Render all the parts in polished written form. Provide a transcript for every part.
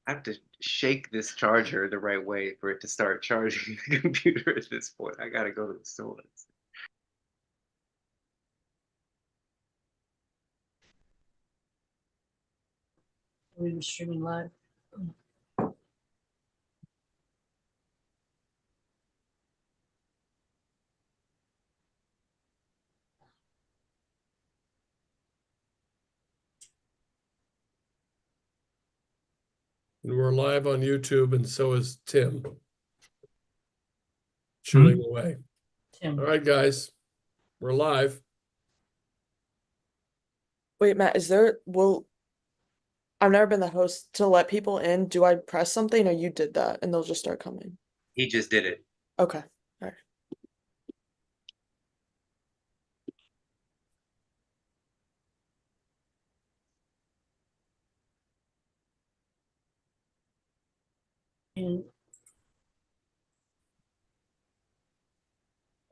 I have to shake this charger the right way for it to start charging the computer at this point. I gotta go to the store. We were streaming live. And we're live on YouTube, and so is Tim. Shooting away. Tim. All right, guys, we're live. Wait, Matt, I've never been the host to let people in. Do I press something or you did that and they'll just start coming? He just did it. Okay. All right. And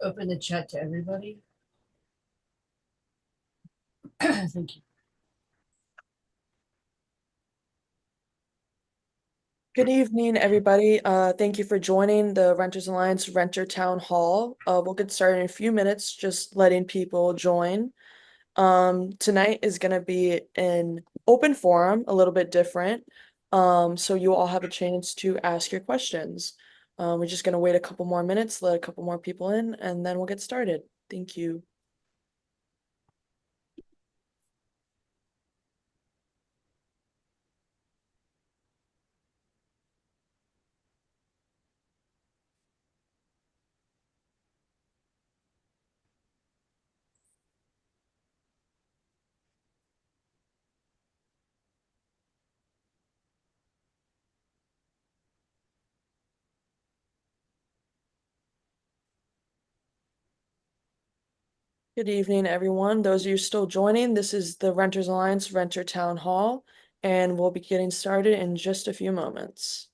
open the chat to everybody. Thank you. Good evening, everybody. Thank you for joining the Renters Alliance Renter Town Hall. We'll get started in a few minutes, just letting people join. Tonight is going to be an open forum, a little bit different. So you all have a chance to ask your questions. We're just going to wait a couple more minutes, let a couple more people in, and then we'll get started. Thank you. Good evening, everyone. Those of you still joining, this is the Renters Alliance Renter Town Hall, and we'll be getting started in just a few moments.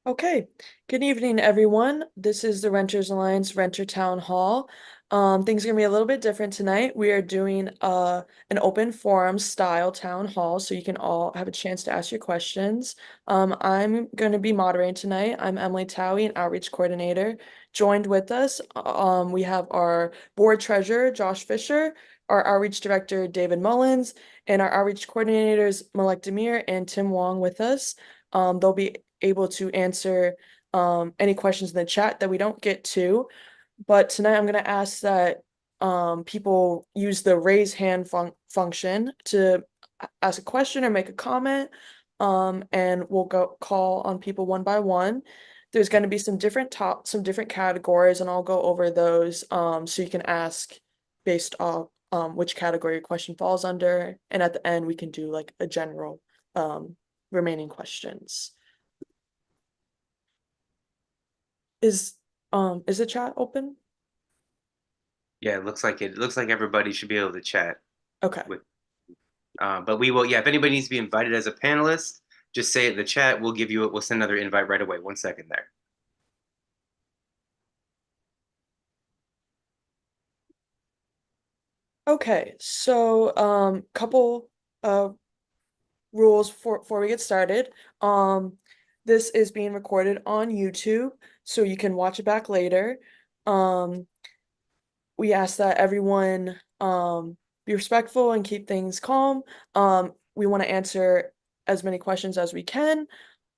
Okay, good evening, everyone. This is the Renters Alliance Renter Town Hall. Things are gonna be a little bit different tonight. We are doing an open forum style town hall, so you can all have a chance to ask your questions. I'm gonna be moderating tonight. I'm Emily Towie, an outreach coordinator. Joined with us, we have our board treasurer, Josh Fisher, our outreach director, David Mullins, and our outreach coordinators, Malek Demir and Tim Wong with us. They'll be able to answer any questions in the chat that we don't get to. But tonight I'm going to ask that people use the raise hand function to ask a question or make a comment. And we'll go call on people one by one. There's going to be some different categories, and I'll go over those so you can ask based off which category your question falls under. And at the end, we can do like a general remaining questions. Is the chat open? Yeah, it looks like it. It looks like everybody should be able to chat. Okay. But we will. Yeah, if anybody needs to be invited as a panelist, just say it in the chat. We'll give you it. We'll send another invite right away. 1 second there. Okay, so couple rules before we get started. This is being recorded on YouTube, so you can watch it back later. We ask that everyone be respectful and keep things calm. We want to answer as many questions as we can.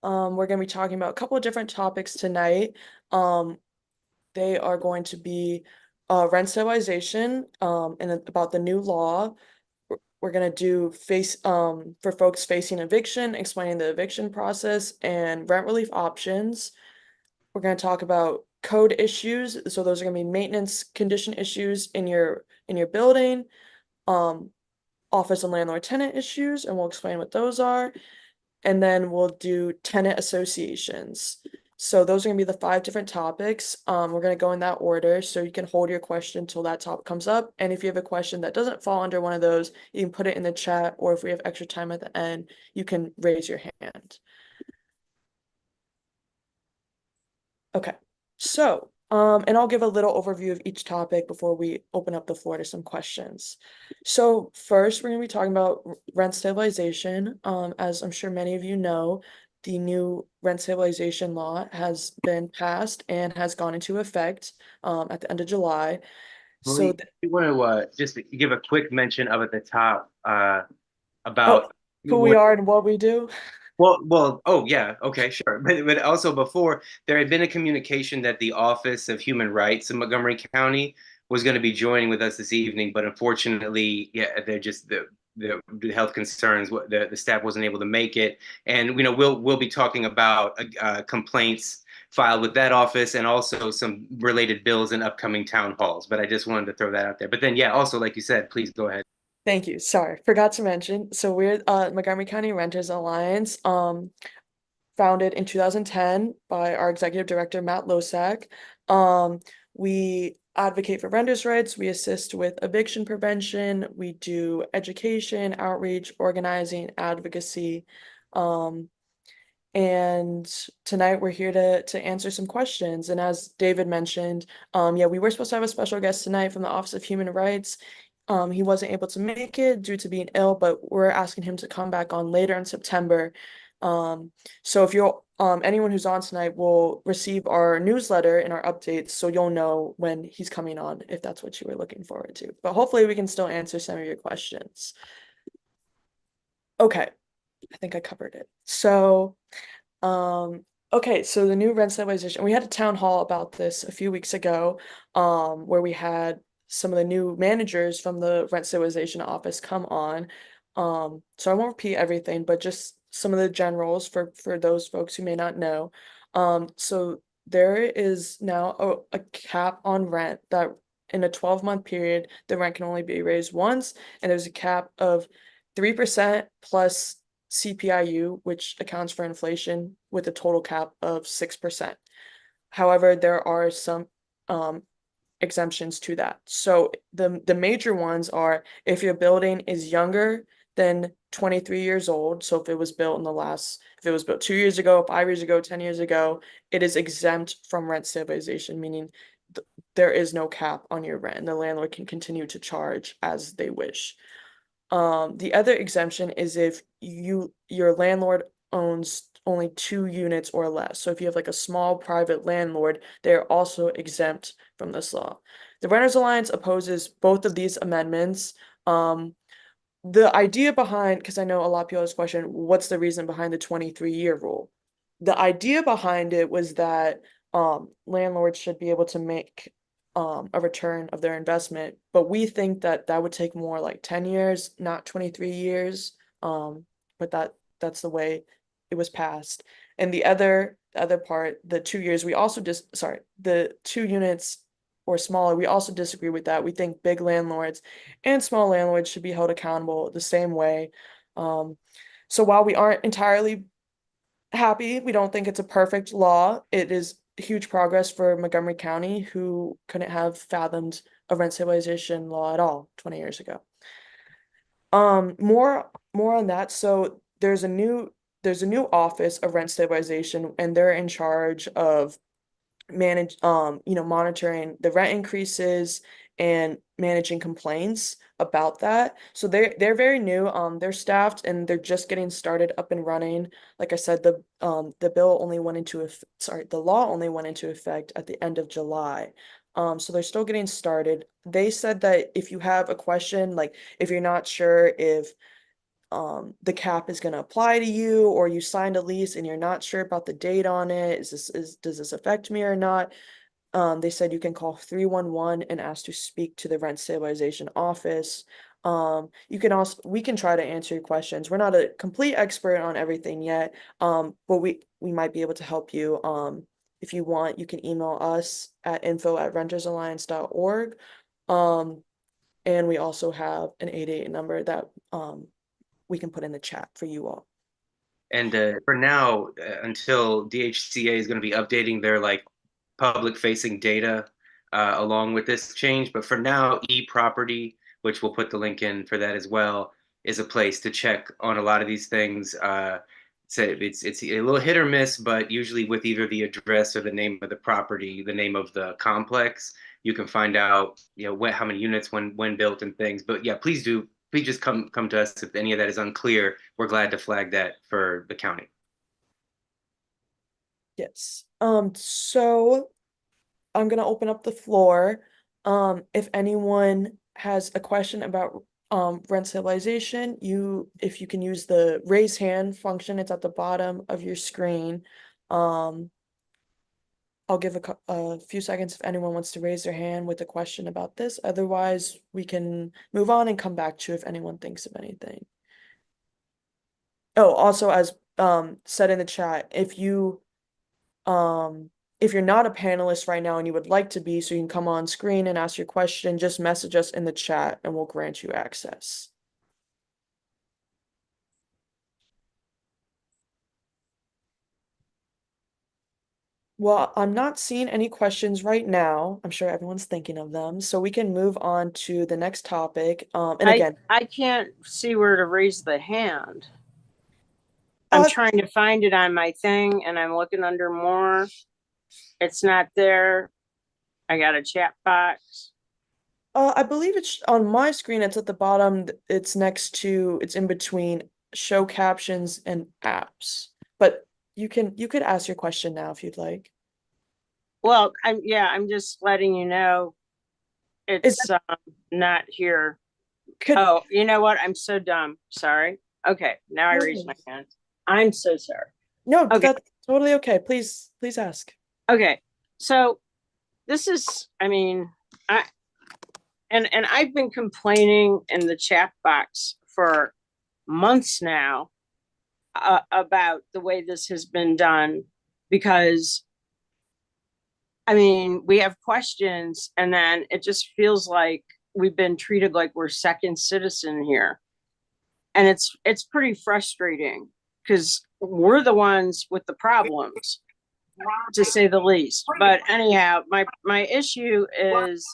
We're going to be talking about a couple of different topics tonight. They are going to be rent stabilization and about the new law. We're going to do for folks facing eviction, explaining the eviction process and rent relief options. We're going to talk about code issues. So those are going to be maintenance condition issues in your building. office and landlord tenant issues, and we'll explain what those are. And then we'll do tenant associations. So those are gonna be the 5 different topics. We're gonna go in that order, so you can hold your question until that topic comes up. And if you have a question that doesn't fall under one of those, you can put it in the chat, or if we have extra time at the end, you can raise your hand. Okay, so, and I'll give a little overview of each topic before we open up the floor to some questions. So first, we're gonna be talking about rent stabilization. As I'm sure many of you know, the new rent stabilization law has been passed and has gone into effect, at the end of July. So, We want to just give a quick mention of at the top oh, about who we are and what we do. oh yeah, okay, sure. But also before there had been a communication that the Office of Human Rights in Montgomery County was going to be joining with us this evening, but unfortunately, yeah, they're just the health concerns. The staff wasn't able to make it, and we'll be talking about complaints filed with that office and also some related bills in upcoming town halls. But I just wanted to throw that out there. But then, yeah, also like you said, please go ahead. Thank you. Sorry, forgot to mention. So we're Montgomery County Renters Alliance, founded in 2010 by our executive director, Matt Losak. We advocate for renters' rights. We assist with eviction prevention. We do education, outreach, organizing, advocacy. And tonight we're here to answer some questions. And as David mentioned, yeah, we were supposed to have a special guest tonight from the Office of Human Rights. He wasn't able to make it due to being ill, but we're asking him to come back on later in September. So if you're anyone who's on tonight will receive our newsletter and our updates, so you'll know when he's coming on, if that's what you were looking forward to. But hopefully we can still answer some of your questions. Okay, I think I covered it. So, okay, so the new rent stabilization, we had a town hall about this a few weeks ago, where we had some of the new managers from the rent stabilization office come on. So I won't repeat everything, but just some of the generals for those folks who may not know. So there is now a cap on rent that in a 12-month period, the rent can only be raised once, and there's a cap of 3% plus CPIU, which accounts for inflation, with a total cap of 6%. However, there are some exemptions to that. So the major ones are if your building is younger than 23 years old, so if it was built if it was built 2 years ago, 5 years ago, 10 years ago, it is exempt from rent stabilization, meaning there is no cap on your rent and the landlord can continue to charge as they wish. The other exemption is if your landlord owns only 2 units or less. So if you have like a small private landlord, they're also exempt from this law. The Renters Alliance opposes both of these amendments. The idea behind, because I know a lot of people have this question, what's the reason behind the 23-year rule? The idea behind it was that landlords should be able to make a return of their investment, but we think that that would take more like 10 years, not 23 years. But that's the way it was passed. And the other part, the 2 years, we also the 2 units or smaller, we also disagree with that. We think big landlords and small landlords should be held accountable the same way. So while we aren't entirely happy, we don't think it's a perfect law. It is huge progress for Montgomery County, who couldn't have fathomed a rent stabilization law at all 20 years ago. More on that. So there's a new office of rent stabilization, and they're in charge of monitoring the rent increases and managing complaints about that. So they're very new. They're staffed and they're just getting started up and running. Like I said, the law only went into effect at the end of July. So they're still getting started. They said that if you have a question, like if you're not sure if the cap is going to apply to you, or you signed a lease and you're not sure about the date on it, does this affect me or not? They said you can call 311 and ask to speak to the rent stabilization office. We can try to answer your questions. We're not a complete expert on everything yet, but we might be able to help you. If you want, you can email us at info@rentersalliance.org. And we also have an 888 number that we can put in the chat for you all. And for now, until DHCA is going to be updating their like public-facing data along with this change, but for now, eProperty, which we'll put the link in for that as well, is a place to check on a lot of these things. So it's a little hit or miss, but usually with either the address or the name of the property, the name of the complex, you can find out, how many units when built and things. But yeah, please just come to us if any of that is unclear. We're glad to flag that for the county. Yes. So I'm gonna open up the floor. If anyone has a question about rent stabilization, if you can use the raise hand function, it's at the bottom of your screen. I'll give a few seconds if anyone wants to raise their hand with a question about this. Otherwise, we can move on and come back to if anyone thinks of anything. Oh, also as said in the chat, if you're not a panelist right now and you would like to be, so you can come on screen and ask your question, just message us in the chat and we'll grant you access. Well, I'm not seeing any questions right now. I'm sure everyone's thinking of them, so we can move on to the next topic. And again, I can't see where to raise the hand. I'm trying to find it on my thing and I'm looking under more. It's not there. I got a chat box. I believe it's on my screen. It's at the bottom. It's in between show captions and apps. But you could ask your question now if you'd like. Well, I'm just letting you know it's not here. Oh, you know what? I'm so dumb. Sorry. Okay, now I raise my hand. I'm so sorry. No, okay. That's totally okay. Please ask. Okay, so this is, I've been complaining in the chat box for months now about the way this has been done, because we have questions and then it just feels like we've been treated like we're second citizen here. And it's pretty frustrating because we're the ones with the problems, to say the least. But anyhow, my issue is,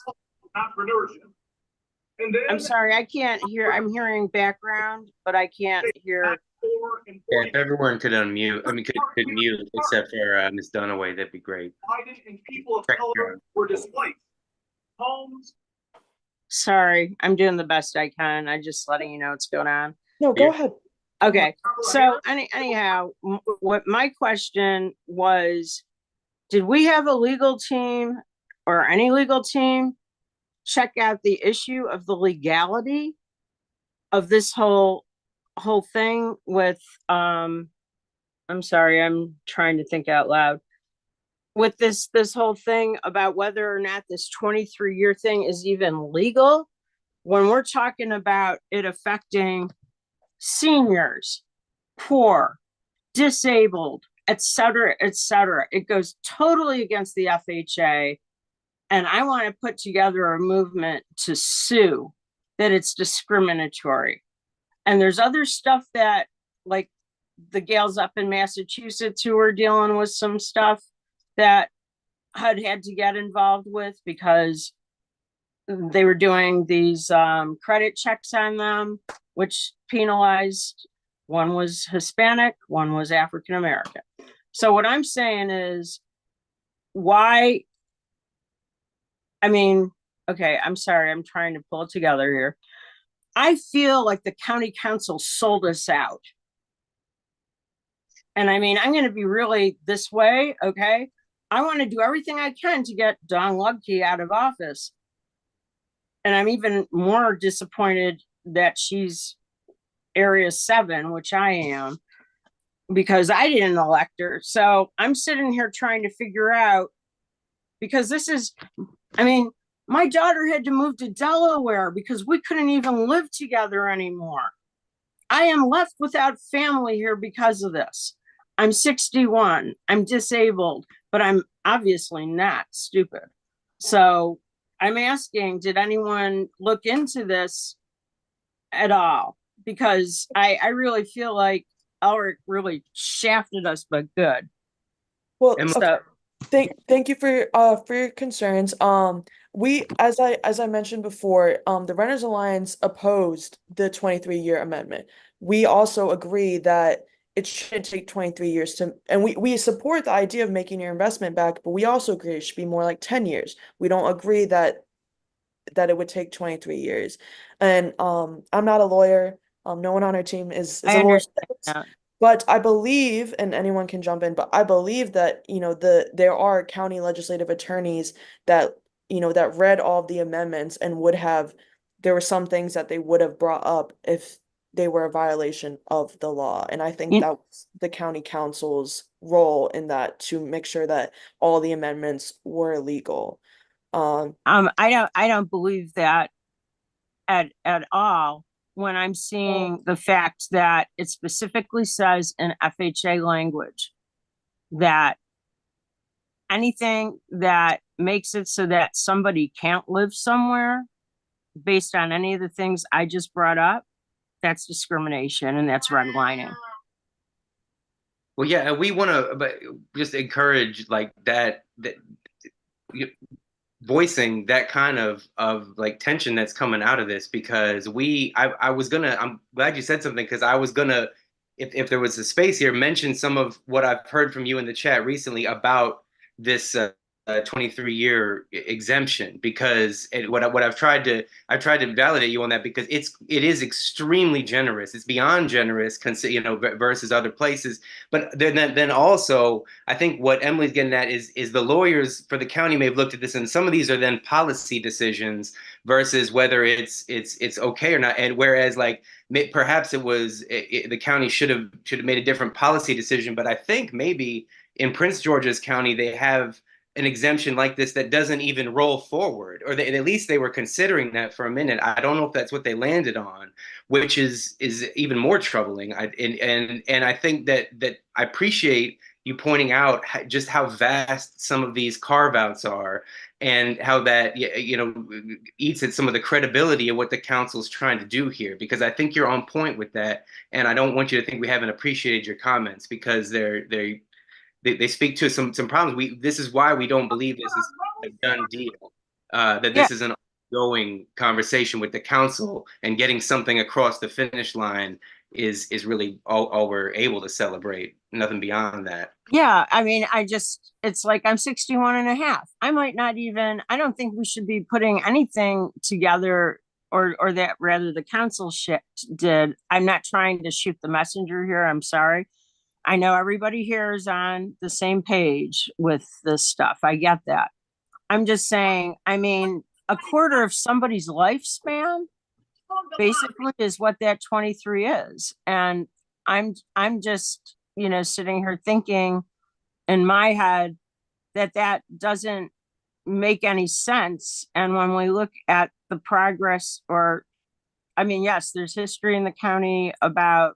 I'm sorry, I can't hear. I'm hearing background, but I can't hear. Yeah, if everyone could unmute, could mute except for Ms. Dunaway, that'd be great. And people of color were displaced. Homes. Sorry, I'm doing the best I can. I'm just letting you know what's going on. No, go ahead. Okay, so anyhow, what my question was, did we have a legal team or any legal team check out the issue of the legality of this whole thing with, I'm sorry, I'm trying to think out loud, with this whole thing about whether or not this 23-year thing is even legal, when we're talking about it affecting seniors, poor, disabled, etc., etc. It goes totally against the FHA. And I want to put together a movement to sue that it's discriminatory. And there's other stuff that, like the gals up in Massachusetts who are dealing with some stuff that HUD had to get involved with because they were doing these credit checks on them, which penalized. One was Hispanic, one was African American. So what I'm saying is, why? Okay, I'm sorry, I'm trying to pull it together here. I feel like the county council sold us out. And I'm going to be really this way, okay? I want to do everything I can to get Dawn Lubke out of office. And I'm even more disappointed that she's Area 7, which I am, because I didn't elect her. So I'm sitting here trying to figure out, because this is, my daughter had to move to Delaware because we couldn't even live together anymore. I am left without family here because of this. I'm 61, I'm disabled, but I'm obviously not stupid. So I'm asking, did anyone look into this at all? Because I really feel like Elric really shafted us, but good. Well, Emily- okay. So, Thank you for your concerns. We, as I mentioned before, the Renters Alliance opposed the 23-year amendment. We also agree that it should take 23 years to, and we support the idea of making your investment back, but we also agree it should be more like 10 years. We don't agree that it would take 23 years. And I'm not a lawyer. No one on our team is I a lawyer. understand that. But I believe, and anyone can jump in, but I believe that, there are county legislative attorneys that, that read all of the amendments and there were some things that they would have brought up if they were a violation of the law. And I think You- that was the county council's role in that, to make sure that all the amendments were legal. I don't believe that at all when I'm seeing the fact that it specifically says in FHA language that anything that makes it so that somebody can't live somewhere based on any of the things I just brought up, that's discrimination and that's redlining. Well, yeah, and we want to, but just encourage like that voicing that kind of like tension that's coming out of this, because I was gonna, I'm glad you said something, because I was gonna, if there was a space here, mention some of what I've heard from you in the chat recently about this 23-year exemption, because what I've tried to validate you on that, because it is extremely generous. It's beyond generous, versus other places. But then also, I think what Emily's getting at is the lawyers for the county may have looked at this, and some of these are then policy decisions versus whether it's okay or not. And whereas like perhaps the county should have made a different policy decision, but I think maybe in Prince George's County they have an exemption like this that doesn't even roll forward, or at least they were considering that for a minute. I don't know if that's what they landed on, which is even more troubling. And I think that I appreciate you pointing out just how vast some of these carve outs are, and how that eats at some of the credibility of what the council's trying to do here. Because I think you're on point with that, and I don't want you to think we haven't appreciated your comments, because they speak to some problems. This is why we don't believe this is a done deal. That this is an ongoing conversation with the council, and getting something across the finish line is really all we're able to celebrate. Nothing beyond that. Yeah, I mean, it's like I'm 61 and a half. I don't think we should be putting anything together, or that rather the council did. I'm not trying to shoot the messenger here. I'm sorry. I know everybody here is on the same page with this stuff. I get that. I'm just saying, I mean, a quarter of somebody's lifespan basically is what that 23 is. And I'm just, sitting here thinking in my head that doesn't make any sense. And when we look at the progress, I mean, yes, there's history in the county about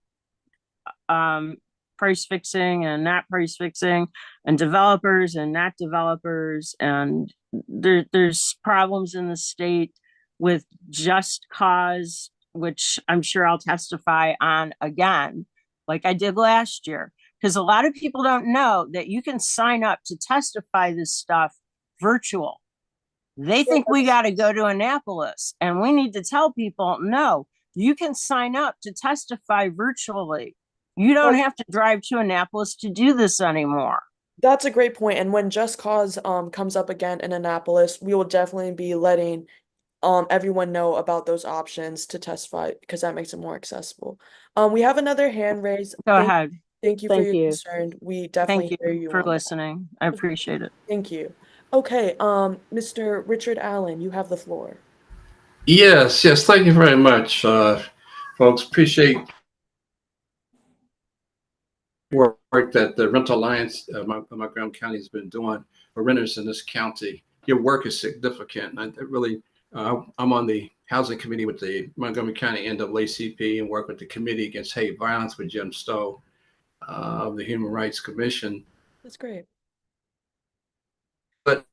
price fixing and not price fixing, and developers and not developers. And there's problems in the state with just cause, which I'm sure I'll testify on again, like I did last year. Because a lot of people don't know that you can sign up to testify this stuff virtual. They think we got to go to Annapolis, and we need to tell people, no, you can sign up to testify virtually. You don't have to drive to Annapolis to do this anymore. That's a great point. And when Just Cause comes up again in Annapolis, we will definitely be letting everyone know about those options to testify, because that makes it more accessible. We have another hand raised. Go ahead. Thank you for Thank your you. concern. We Thank definitely hear you you for on that. listening. I appreciate it. Thank you. Okay, Mr. Richard Allen, you have the floor. Yes, thank you very much, folks. Appreciate work that the Rental Alliance of Montgomery County has been doing for renters in this county. Your work is significant. And I'm on the housing committee with the Montgomery County NAACP, and work with the committee against hate violence with Jim Stowe of the Human Rights Commission. That's great. But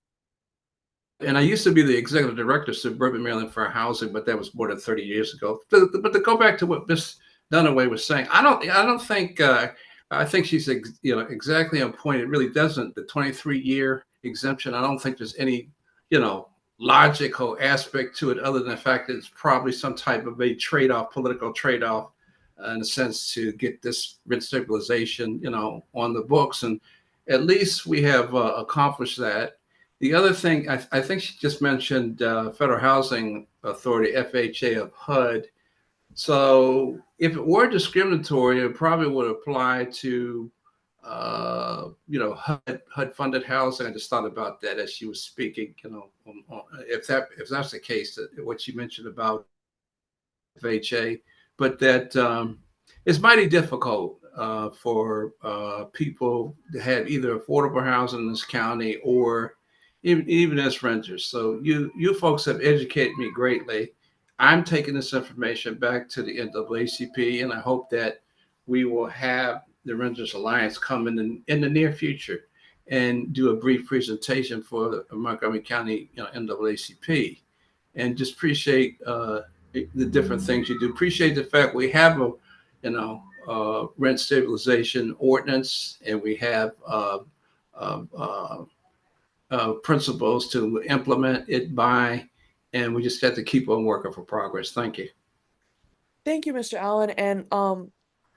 and I used to be the executive director of Suburban Maryland Fair Housing, but that was more than 30 years ago. But to go back to what Ms. Dunaway was saying, I don't think I think she's exactly on point. It really doesn't. The 23-year exemption, I don't think there's any logical aspect to it other than the fact that it's probably some type of a trade-off, political trade-off, in a sense, to get this rent stabilization on the books, and at least we have accomplished that. The other thing, I think she just mentioned Federal Housing Authority, FHA of HUD. So if it were discriminatory, it probably would apply to, HUD funded housing. I just thought about that as she was speaking. If that's the case, what you mentioned about FHA, but that it's mighty difficult for people to have either affordable housing in this county or even as renters. So you folks have educated me greatly. I'm taking this information back to the NAACP, and I hope that we will have the Renters Alliance come in the near future and do a brief presentation for the Montgomery County NAACP, and just appreciate the different things you do. Appreciate the fact we have a rent stabilization ordinance, and we have principles to implement it by, and we just have to keep on working for progress. Thank you. Thank you, Mr. Allen, and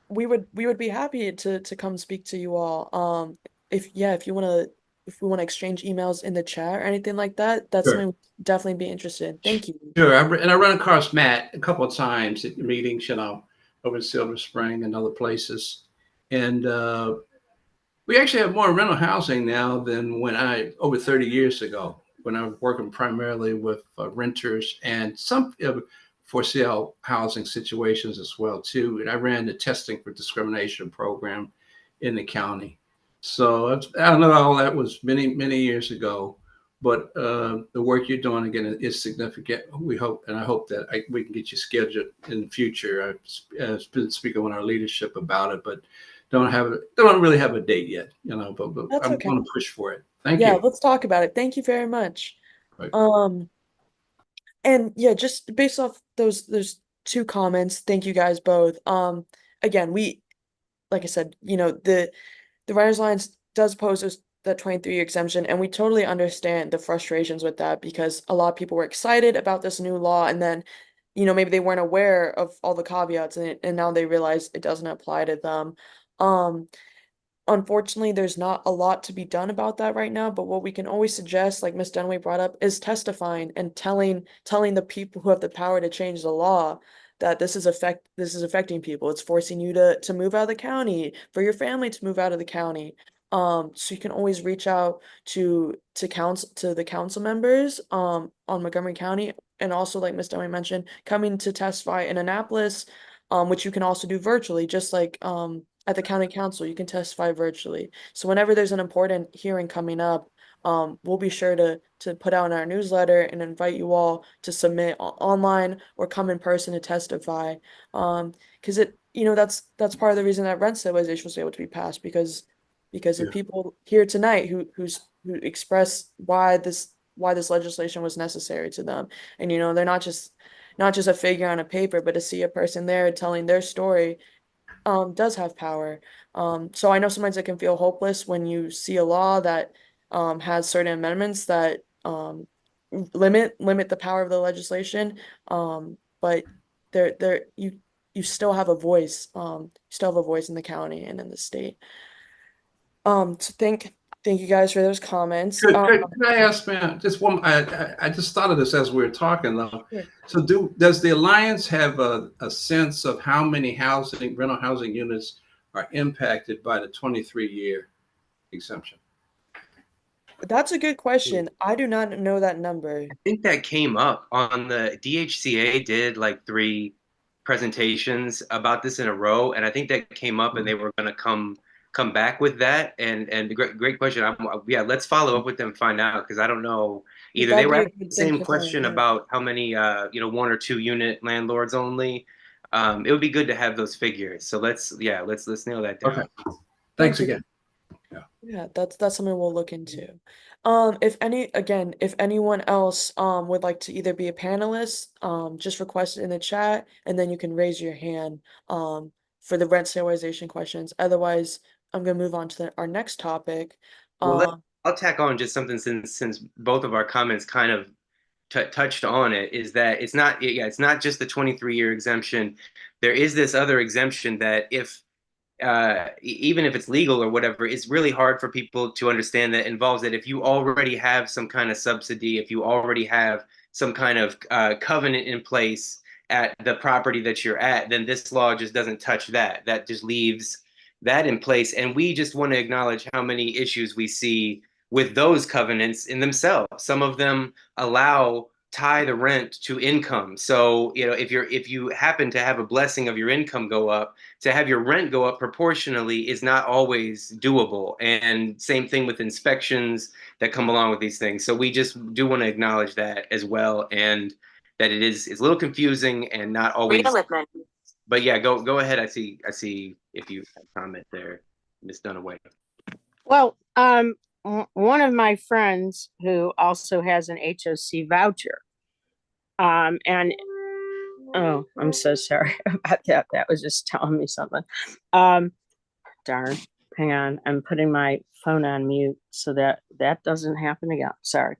we would be happy to come speak to you all. If you want to exchange emails in the chat or anything like that, that's Sure. something we'd definitely be interested in. Thank you. Sure, I run across Matt a couple of times at meetings, over in Silver Spring and other places, and we actually have more rental housing now than over 30 years ago, when I was working primarily with renters and some for sale housing situations as well too. And I ran the testing for discrimination program in the county. So I don't know, all that was many years ago, but the work you're doing again is significant. We hope, and I hope that we can get you scheduled in the future. I've been speaking with our leadership about it, but don't really have a date yet, but That's I'm okay. going to push for it. Thank Yeah, you. let's talk about it. Thank you very much. Right. And yeah, just based off those two comments, thank you guys both. Again, like I said, the Renters Alliance does pose that 23-year exemption, and we totally understand the frustrations with that, because a lot of people were excited about this new law, and then, maybe they weren't aware of all the caveats in it, and now they realize it doesn't apply to them. Unfortunately, there's not a lot to be done about that right now, but what we can always suggest, like Ms. Dunaway brought up, is testifying and telling the people who have the power to change the law that this is affecting people. It's forcing you to move out of the county, for your family to move out of the county. So you can always reach out to the council members on Montgomery County, and also, like Ms. Dunaway mentioned, coming to testify in Annapolis, which you can also do virtually, just like at the county council, you can testify virtually. So whenever there's an important hearing coming up, we'll be sure to put out in our newsletter and invite you all to submit online or come in person to testify. Because that's part of the reason that rent stabilization was able to be passed, because Yeah. of people here tonight who expressed why this legislation was necessary to them. And they're not just a figure on a paper, but to see a person there telling their story does have power. So I know sometimes it can feel hopeless when you see a law that has certain amendments that limit the power of the legislation. But you still have a voice. You still have a voice in the county and in the state. So thank you guys for those comments. Could I ask, man, just one? I just thought of this as we were talking, though. Sure. So, does the Alliance have a sense of how many rental housing units are impacted by the 23-year exemption? That's a good question. I do not know that number. I think that came up on the DHCA did like 3 presentations about this in a row, and I think that came up, and they were going to come back with that. And the great question. Let's follow up with them, find out, because I don't know either. They That'd were be a asking good the thing same to question find out. about how many 1 or 2 unit landlords only. It would be good to have those figures. So let's nail that down. Okay. Thanks again. Yeah, that's something we'll look into. If anyone else would like to either be a panelist, just request it in the chat and then you can raise your hand for the rent stabilization questions. Otherwise, I'm gonna move on to our next topic. Well, I'll tack on just something since both of our comments kind of touched on it, is that it's not just the 23-year exemption. There is this other exemption that if even if it's legal or whatever, it's really hard for people to understand, that involves that if you already have some kind of subsidy, if you already have some kind of covenant in place at the property that you're at, then this law just doesn't touch that. That just leaves that in place. And we just want to acknowledge how many issues we see with those covenants in themselves. Some of them tie the rent to income. So, if you happen to have a blessing of your income go up, to have your rent go up proportionally is not always doable. And same thing with inspections that come along with these things. So we just do want to acknowledge that as well, and that it's a little confusing and not always. But yeah, go ahead. I see if you have a comment there, Ms. Dunaway. Well, one of my friends who also has an HOC voucher, and oh, I'm so sorry about that. That was just telling me something. Darn, hang on. I'm putting my phone on mute so that doesn't happen again. Sorry.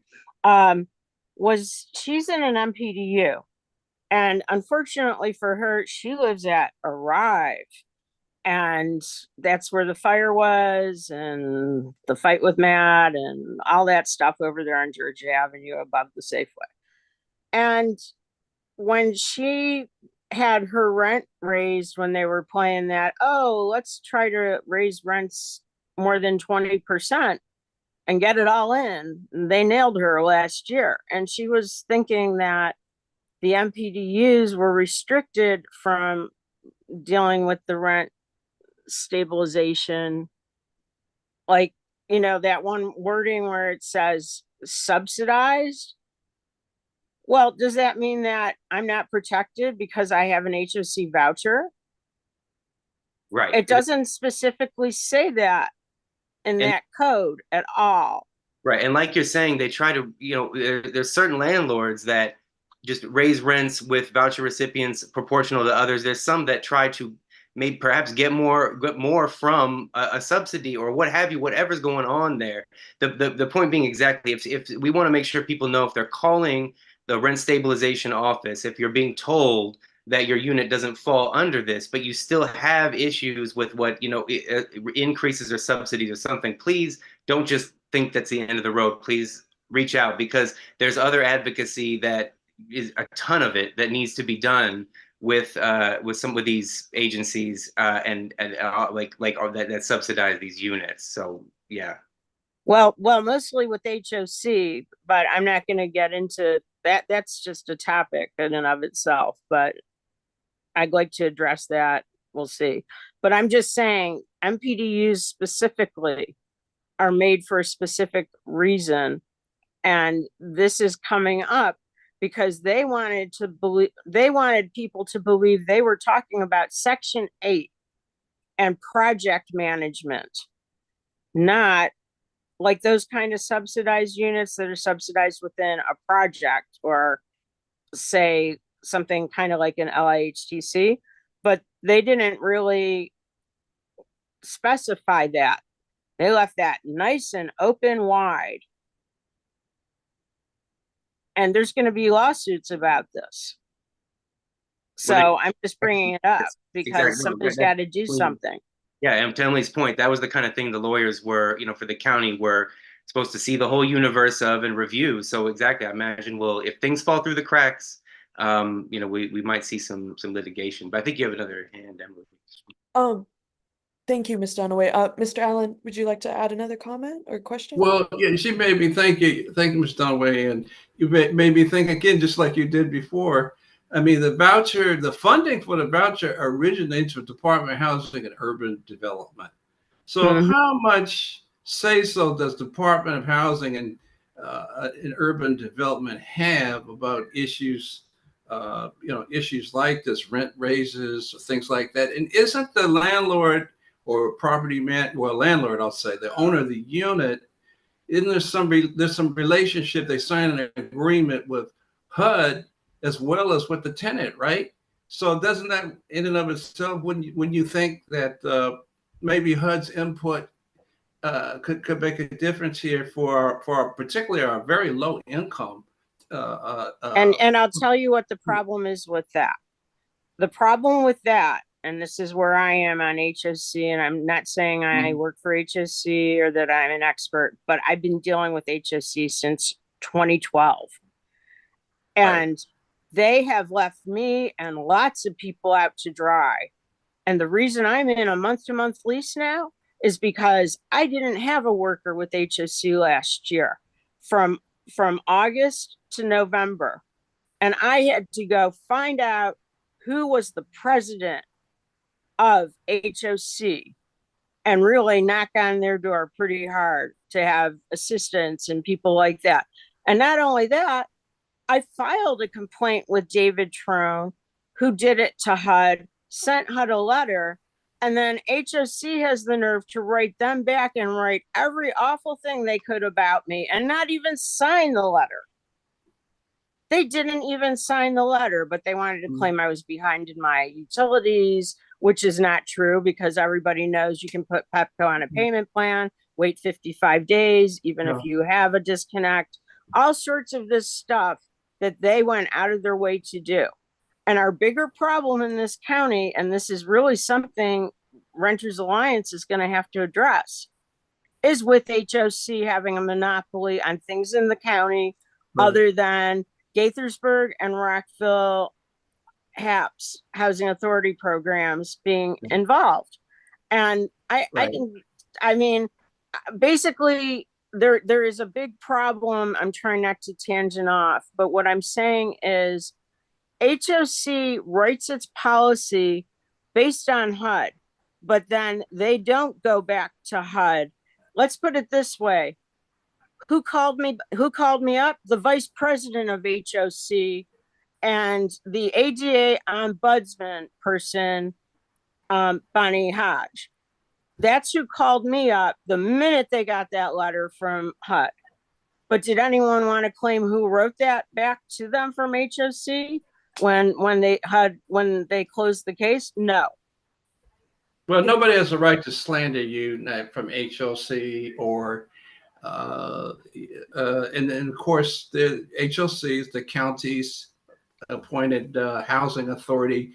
She's in an MPDU, and unfortunately for her, she lives at Arrive. And that's where the fire was, and the fight with Matt and all that stuff over there on Georgia Avenue above the Safeway. And when she had her rent raised, when they were playing that, oh, let's try to raise rents more than 20% and get it all in, they nailed her last year. And she was thinking that the MPDUs were restricted from dealing with the rent stabilization, like, that one wording where it says subsidized. Well, does that mean that I'm not protected because I have an HOC voucher? Right. It doesn't specifically say that in that code at all. Right. And like you're saying, they try to, there's certain landlords that just raise rents with voucher recipients proportional to others. There's some that try to maybe perhaps get more from a subsidy or what have you, whatever's going on there. The point being, exactly, if we want to make sure people know, if they're calling the rent stabilization office, if you're being told that your unit doesn't fall under this, but you still have issues with what, increases or subsidies or something, please don't just think that's the end of the road. Please reach out, because there's other advocacy that is a ton of it that needs to be done with some of these agencies and that subsidize these units. So yeah. Well, mostly with HOC, but I'm not going to get into that. That's just a topic in and of itself, but I'd like to address that. We'll see. But I'm just saying MPDUs specifically are made for a specific reason. And this is coming up because they wanted people to believe they were talking about Section 8 and project management, not like those kind of subsidized units that are subsidized within a project, or say something kind of like an LIHTC, but they didn't really specify that. They left that nice and open wide. And there's going to be lawsuits about this. So I'm just bringing it up because somebody's got to do something. Yeah, and to Emily's point, that was the kind of thing the lawyers were, for the county, were supposed to see the whole universe of and review. So exactly, I imagine, if things fall through the cracks, we might see some litigation. But I think you have another hand, Emily. Thank you, Ms. Dunaway. Mr. Allen, would you like to add another comment or question? Well, yeah, she made me thank you, Ms. Dunaway, and you made me think again, just like you did before. I mean, the funding for the voucher originates with Department of Housing and Urban Development. So how much say-so does Department of Housing and Urban Development have about issues, issues like this, rent raises, things like that? And isn't the landlord or property man, well, landlord, I'll say, the owner of the unit, isn't there there's some relationship? They sign an agreement with HUD as well as with the tenant, right? So doesn't that in and of itself, when you think that maybe HUD's input could make a difference here for particularly our very low income. And I'll tell you what the problem is with that. The problem with that, and this is where I am on HOC, and I'm not saying I work for HOC or that I'm an expert, but I've been dealing with HOC since 2012. And they have left me and lots of people out to dry. And the reason I'm in a month-to-month lease now is because I didn't have a worker with HOC last year from August to November. And I had to go find out who was the president of HOC and really knock on their door pretty hard to have assistants and people like that. And not only that, I filed a complaint with David Trone, who did it to HUD, sent HUD a letter, and then HOC has the nerve to write them back and write every awful thing they could about me and not even sign the letter. They didn't even sign the letter, but they wanted to claim I was behind in my utilities, which is not true because everybody knows you can put Pepco on a payment plan, wait 55 days, even if you have a disconnect, all sorts of this stuff that they went out of their way to do. And our bigger problem in this county, and this is really something Renters Alliance is going to have to address, is with HOC having a monopoly on things in the county other than Gaithersburg and Rockville HAPS, Housing Authority programs, being involved. And I mean, basically, there is a big problem. I'm trying not to tangent off, but what I'm saying is HOC writes its policy based on HUD, but then they don't go back to HUD. Let's put it this way. Who called me up? The vice president of HOC and the ADA ombudsman person, Bonnie Hodge. That's who called me up the minute they got that letter from HUD. But did anyone want to claim who wrote that back to them from HOC when they closed the case? No. Well, nobody has a right to slander you from HOC or and then of course the HOC is the county's appointed housing authority,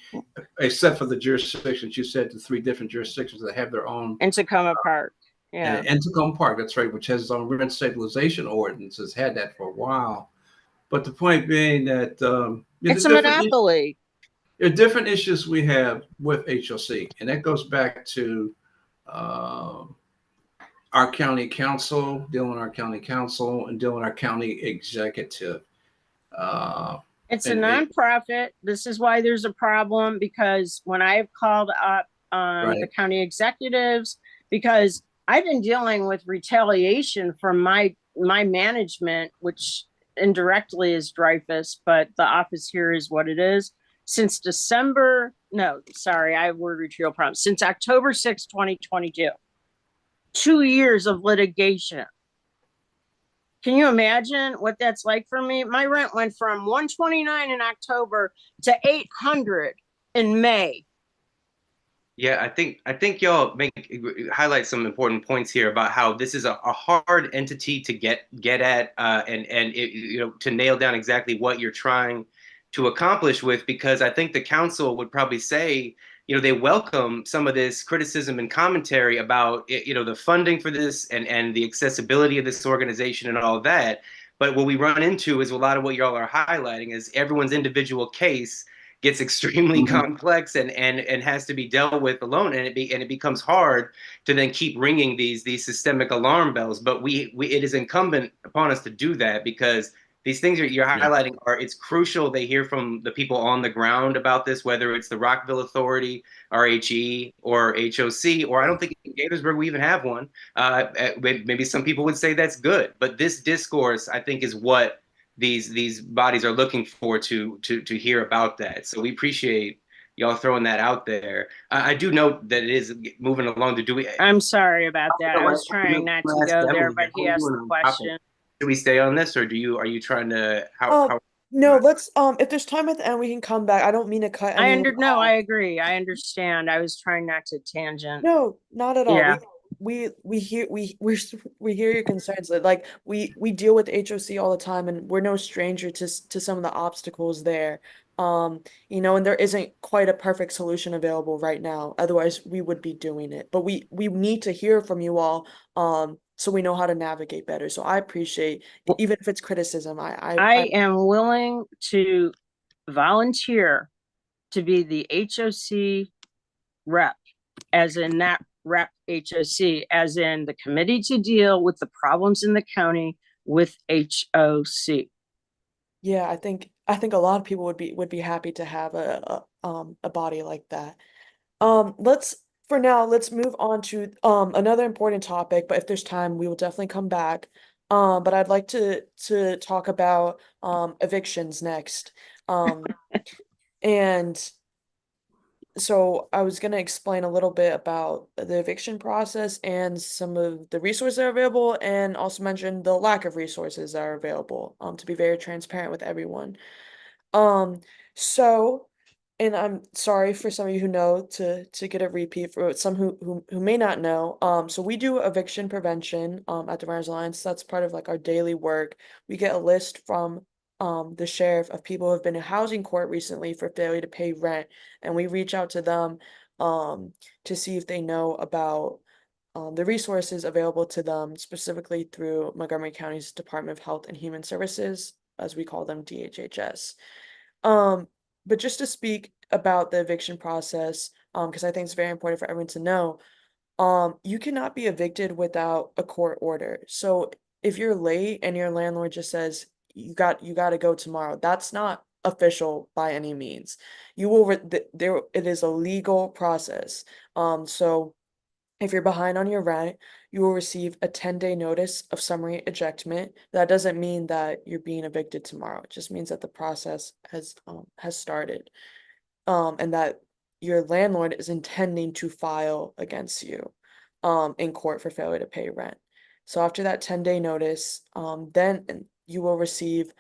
except for the jurisdictions. You said the 3 different jurisdictions that have their own. And Tacoma Park. Yeah. And Tacoma Park, that's right, which has its own rent stabilization ordinance, has had that for a while. But the point being that it's a monopoly. There are different issues we have with HOC, and that goes back to our county council, dealing with our county council, and dealing with our county executive. It's a nonprofit. This is why there's a problem, because when I have called up the county executives, because I've been dealing with retaliation from my management, which indirectly is Dreyfus, but the office here is what it is. Since December, no, sorry, I have word retrieval problems. Since October 6, 2022, 2 years of litigation. Can you imagine what that's like for me? My rent went from $129 in October to $800 in May. Yeah, I think y'all highlight some important points here about how this is a hard entity to get at and it, to nail down exactly what you're trying to accomplish with, because I think the council would probably say, they welcome some of this criticism and commentary about, the funding for this and the accessibility of this organization and all that. But what we run into is a lot of what y'all are highlighting is everyone's individual case gets extremely complex and has to be dealt with alone, and it becomes hard to then keep ringing these systemic alarm bells. But it is incumbent upon us to do that, because these things you're highlighting it's crucial they hear from the people on the ground about this, whether it's the Rockville Authority, RHE, or HOC, or I don't think in Gaithersburg we even have one. Maybe some people would say that's good, but this discourse, I think, is what these bodies are looking for to hear about that. So we appreciate y'all throwing that out there. I do note that it is moving along. Do we? I'm sorry about that. I was Let trying me not to ask go there, Emily, but how he we asked doing the on the topic? question. Do we stay on this, or are you trying to Um, how? no, let's if there's time at the end we can come back. I don't mean to cut anyone No, I off. agree. I understand. I was trying not to tangent. No, not at all. Yeah. We hear we hear your concerns. Like we deal with HOC all the time, and we're no stranger to some of the obstacles there. You know, and there isn't quite a perfect solution available right now. Otherwise, we would be doing it. But we need to hear from you all, so we know how to navigate better. So I appreciate, even if it's criticism, I am willing to volunteer to be the HOC rep, as in not rep HOC, as in the committee to deal with the problems in the county with HOC. Yeah, I think a lot of people would be happy to have a body like that. Let's for now, let's move on to another important topic, but if there's time, we will definitely come back. But I'd like to talk about evictions next. And so I was gonna explain a little bit about the eviction process and some of the resources that are available, and also mention the lack of resources that are available, to be very transparent with everyone. Um, so, and I'm sorry for some of you who know to get a repeat for some who may not know. So we do eviction prevention at the Renters Alliance. That's part of like our daily work. We get a list from the sheriff of people who have been in housing court recently for failure to pay rent, and we reach out to them to see if they know about the resources available to them, specifically through Montgomery County's Department of Health and Human Services, as we call them, DHHS. Um, but just to speak about the eviction process, because I think it's very important for everyone to know, you cannot be evicted without a court order. So if you're late and your landlord just says you got to go tomorrow, that's not official by any means. You will there it is a legal process. So if you're behind on your rent, you will receive a 10-day notice of summary ejectment. That doesn't mean that you're being evicted tomorrow. It just means that the process has started, and that your landlord is intending to file against you, in court for failure to pay rent. So after that 10-day notice, then you will receive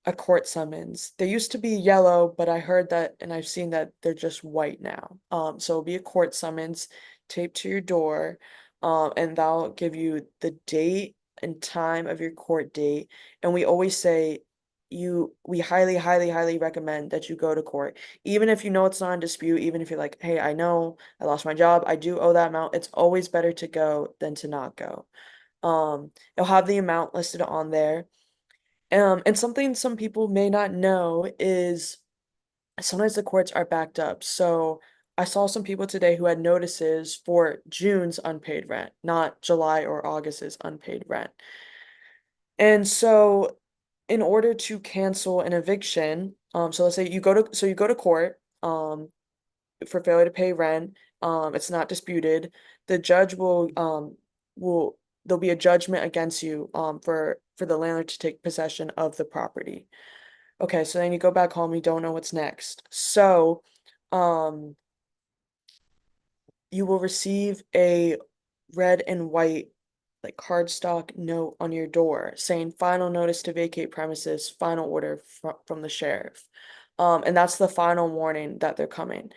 a court summons. They used to be yellow, but I heard that and I've seen that they're just white now. So it'll be a court summons taped to your door, and that'll give you the date and time of your court date. And we always say we highly recommend that you go to court, even if you know it's not in dispute, even if you're like, hey, I know I lost my job, I do owe that amount. It's always better to go than to not go. It'll have the amount listed on there. And something some people may not know is sometimes the courts are backed up. So I saw some people today who had notices for June's unpaid rent, not July or August's unpaid rent. And so in order to cancel an eviction, so let's say you go to court, for failure to pay rent, it's not disputed, the judge will there'll be a judgment against you, for the landlord to take possession of the property. Okay, so then you go back home, you don't know what's next. So, um, you will receive a red and white like cardstock note on your door saying final notice to vacate premises, final order from the sheriff. And that's the final warning that they're coming.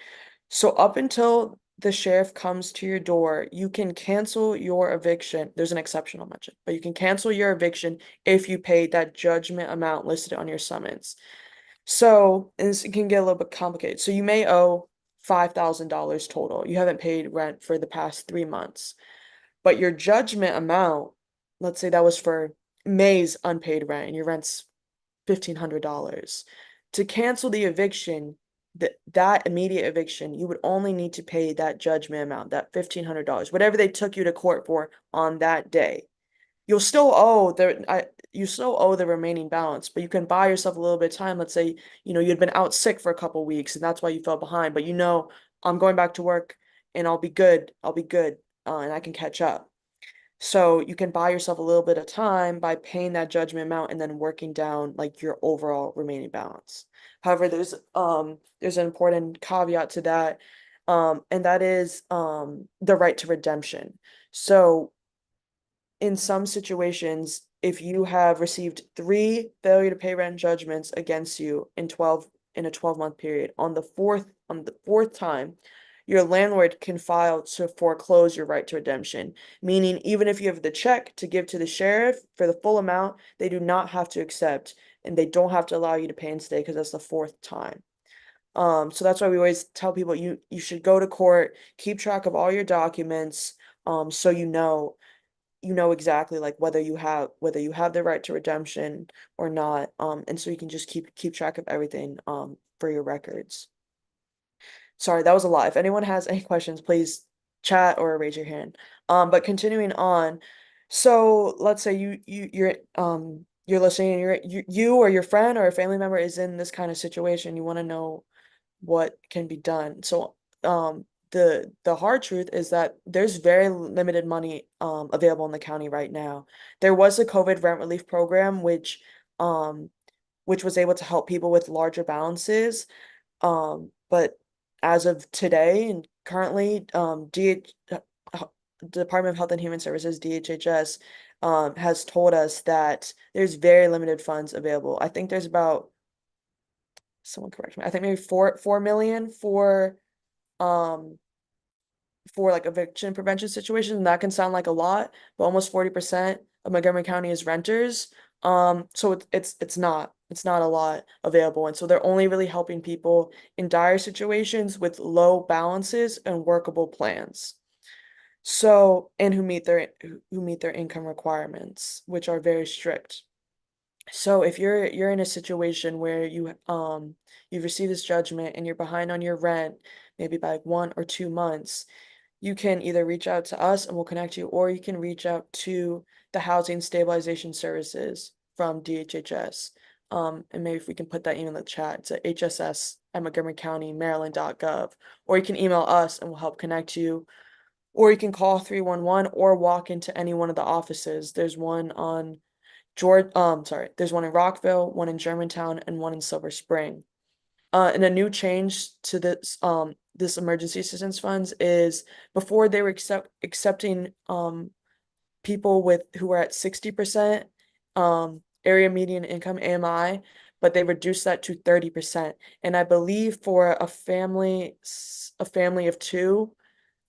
So up until the sheriff comes to your door, you can cancel your eviction. There's an exception I'll mention, but you can cancel your eviction if you paid that judgment amount listed on your summons. So, and this can get a little bit complicated. So you may owe $5,000 total. You haven't paid rent for the past 3 months, but your judgment amount, let's say that was for May's unpaid rent and your rent's $1,500. To cancel the eviction, that immediate eviction, you would only need to pay that judgment amount, that $1,500, whatever they took you to court for on that day. You'll still owe the remaining balance, but you can buy yourself a little bit of time. Let's say, you'd been out sick for a couple weeks and that's why you fell behind, but I'm going back to work and I'll be good, and I can catch up. So you can buy yourself a little bit of time by paying that judgment amount and then working down like your overall remaining balance. However, there's an important caveat to that, and that is the right to redemption. So in some situations, if you have received 3 failure to pay rent judgments against you in a 12-month period, on the fourth time, your landlord can file to foreclose your right to redemption, meaning even if you have the check to give to the sheriff for the full amount, they do not have to accept and they don't have to allow you to pay and stay because that's the fourth time. So that's why we always tell people you should go to court, keep track of all your documents, so you know exactly like whether you have the right to redemption or not, and so you can just keep track of everything for your records. Sorry, that was a lot. If anyone has any questions, please chat or raise your hand. But continuing on, so let's say you're listening and you or your friend or a family member is in this kind of situation, you want to know what can be done. So the hard truth is that there's very limited money available in the county right now. There was a COVID rent relief program which was able to help people with larger balances. But as of today and currently, Department of Health and Human Services, DHHS, has told us that there's very limited funds available. I think there's about, someone correct me, I think maybe 4 million for like eviction prevention situations, and that can sound like a lot, but almost 40% of Montgomery County is renters. So it's not a lot available, and so they're only really helping people in dire situations with low balances and workable plans. So, and who meet their income requirements, which are very strict. So if you're in a situation where you've received this judgment and you're behind on your rent, maybe by like 1 or 2 months, you can either reach out to us and we'll connect you, or you can reach out to the Housing Stabilization Services from DHHS. And maybe if we can put that email in the chat, it's at hss@montgomerycountymaryland.gov, or you can email us and we'll help connect you, or you can call 311 or walk into any one of the offices. There's one on there's one in Rockville, one in Germantown, and one in Silver Spring. And a new change to this emergency assistance funds is before they were accepting people who were at 60% area median income AMI, but they reduced that to 30%. And I believe for a family of two,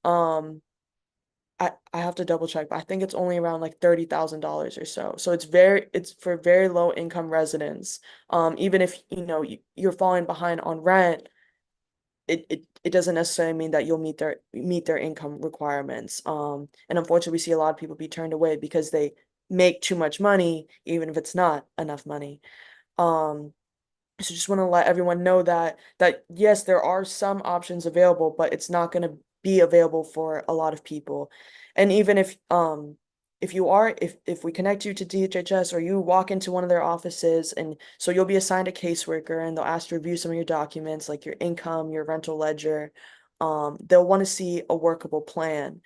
I have to double check, but I think it's only around like $30,000 or so. So it's for very low income residents. Even if you're falling behind on rent, it doesn't necessarily mean that you'll meet their income requirements. And unfortunately, we see a lot of people be turned away because they make too much money, even if it's not enough money. So just want to let everyone know that yes, there are some options available, but it's not going to be available for a lot of people. And even if we connect you to DHHS or you walk into one of their offices, and so you'll be assigned a caseworker and they'll ask to review some of your documents like your income, your rental ledger. They'll want to see a workable plan.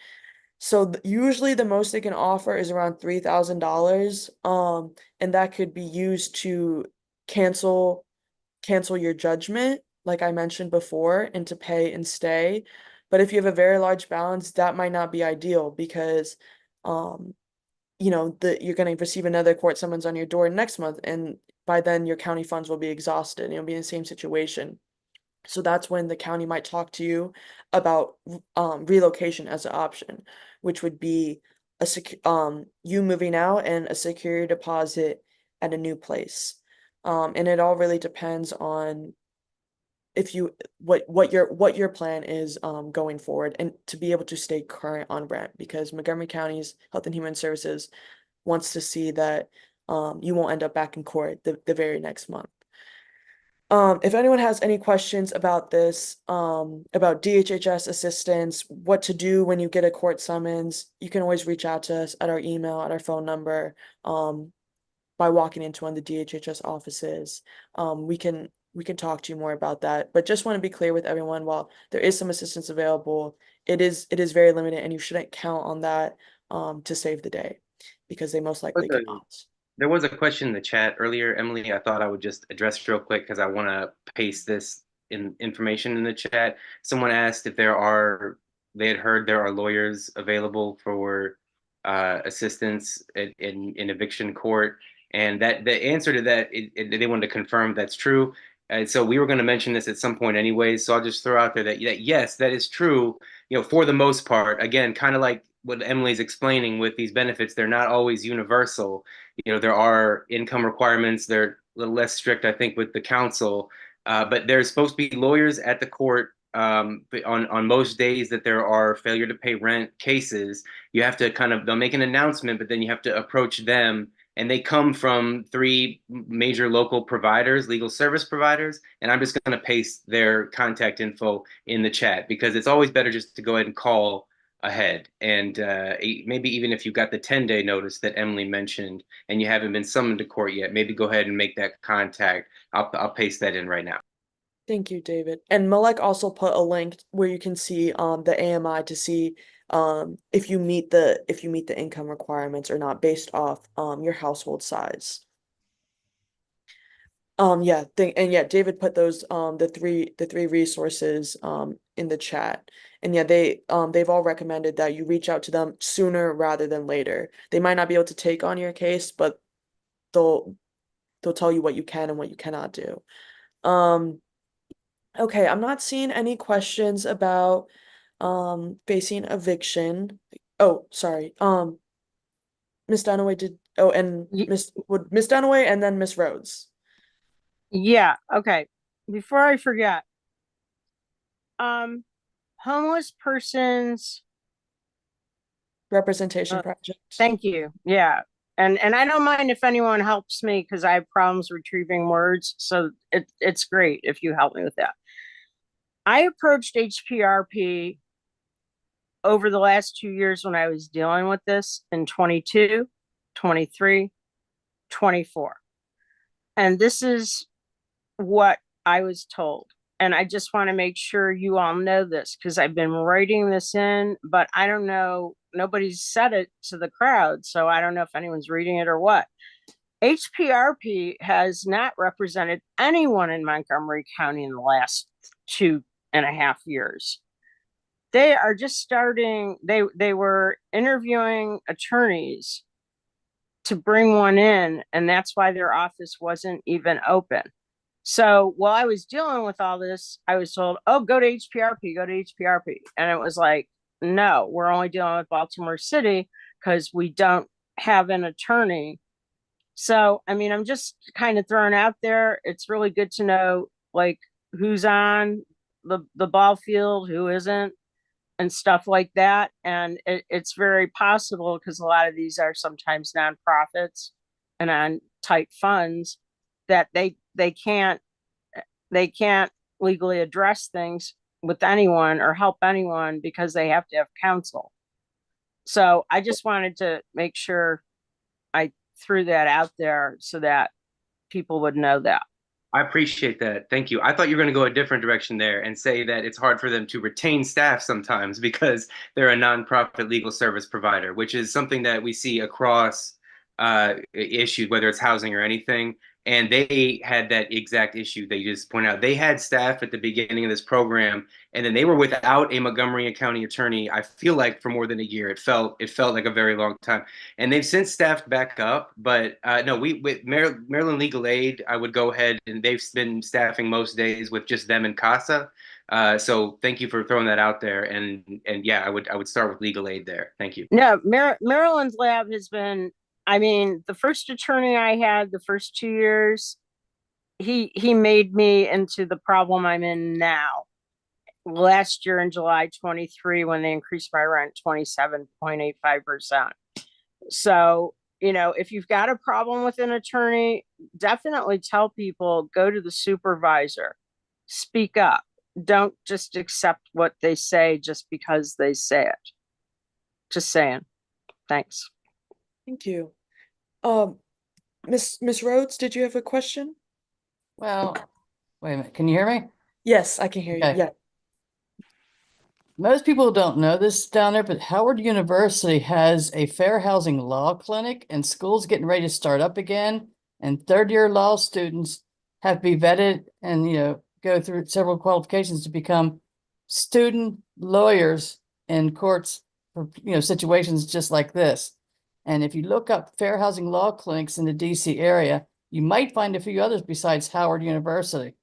So usually the most they can offer is around $3,000. And that could be used to cancel your judgment, like I mentioned before, and to pay and stay. But if you have a very large balance, that might not be ideal because you're going to receive another court summons on your door next month, and by then your county funds will be exhausted and you'll be in the same situation. So that's when the county might talk to you about relocation as an option, which would be you moving out and a security deposit at a new place. And it all really depends on what your plan is going forward, and to be able to stay current on rent, because Montgomery County's Health and Human Services wants to see that you won't end up back in court the very next month. If anyone has any questions about this, about DHHS assistance, what to do when you get a court summons, you can always reach out to us at our email, at our phone number, by walking into one of the DHHS offices. We can talk to you more about that, but just want to be clear with everyone, while there is some assistance available, it is very limited and you shouldn't count on that to save the day because they most likely Okay. cannot. There was a question in the chat earlier, Emily. I thought I would just address real quick because I want to paste this information in the chat. Someone asked if they had heard there are lawyers available for assistance in eviction court, and that the answer to that, they wanted to confirm that's true. And so we were going to mention this at some point anyways. So I'll just throw out there that yes, that is true. For the most part, again, kind of like what Emily's explaining with these benefits, they're not always universal. There are income requirements. They're a little less strict, I think, with the council. But there's supposed to be lawyers at the court on most days that there are failure to pay rent cases. You have to they'll make an announcement, but then you have to approach them. And they come from 3 major local providers, legal service providers. And I'm just going to paste their contact info in the chat because it's always better just to go ahead and call ahead. And maybe even if you got the 10-day notice that Emily mentioned and you haven't been summoned to court yet, maybe go ahead and make that contact. I'll paste that in right now. Thank you, David. And Malek also put a link where you can see the AMI to see if you meet the income requirements or not based off your household size. David put those the three resources in the chat. And yeah, they've all recommended that you reach out to them sooner rather than later. They might not be able to take on your case, but they'll tell you what you can and what you cannot do. Okay, I'm not seeing any questions about facing eviction. Oh, sorry. Miss Dunaway Miss Dunaway and then Miss Rhodes. Yeah, okay. Before I forget, homeless persons. Representation Project. Thank you. Yeah. And I don't mind if anyone helps me because I have problems retrieving words. So it's great if you help me with that. I approached HPRP over the last 2 years when I was dealing with this in 22, 23, 24. And this is what I was told. And I just want to make sure you all know this because I've been writing this in, but I don't know. Nobody's said it to the crowd. So I don't know if anyone's reading it or what. HPRP has not represented anyone in Montgomery County in the last 2.5 years. They are just starting. They were interviewing attorneys to bring one in, and that's why their office wasn't even open. So while I was dealing with all this, I was told, oh, go to HPRP, go to HPRP. And it was like, no, we're only dealing with Baltimore City because we don't have an attorney. So, I mean, I'm just kind of throwing out there. It's really good to know like who's on the ball field, who isn't, and stuff like that. And it's very possible because a lot of these are sometimes nonprofits and on tight funds that they can't legally address things with anyone or help anyone because they have to have counsel. So I just wanted to make sure I threw that out there so that people would know that. I appreciate that. Thank you. I thought you were going to go a different direction there and say that it's hard for them to retain staff sometimes because they're a nonprofit legal service provider, which is something that we see across issues, whether it's housing or anything. And they had that exact issue that you just pointed out. They had staff at the beginning of this program, and then they were without a Montgomery County attorney, I feel like, for more than a year. It felt like a very long time. And they've since staffed back up. But no, with Maryland Legal Aid, I would go ahead, and they've been staffing most days with just them and CASA. So thank you for throwing that out there. And yeah, I would start with Legal Aid there. Thank you. No, Maryland's lab has been, I mean, the first attorney I had the first 2 years, he made me into the problem I'm in now. Last year in July 23, when they increased my rent 27.85%. So, if you've got a problem with an attorney, definitely tell people, go to the supervisor, speak up. Don't just accept what they say just because they say it. Just saying. Thanks. Thank you. Miss Rhodes, did you have a question? Well, wait a minute. Can you hear me? Yes, I can hear you. Okay. Yeah. Most people don't know this down there, but Howard University has a fair housing law clinic and school's getting ready to start up again. And third-year law students have to be vetted and, go through several qualifications to become student lawyers in courts for, situations just like this. And if you look up fair housing law clinics in the DC area, you might find a few others besides Howard University.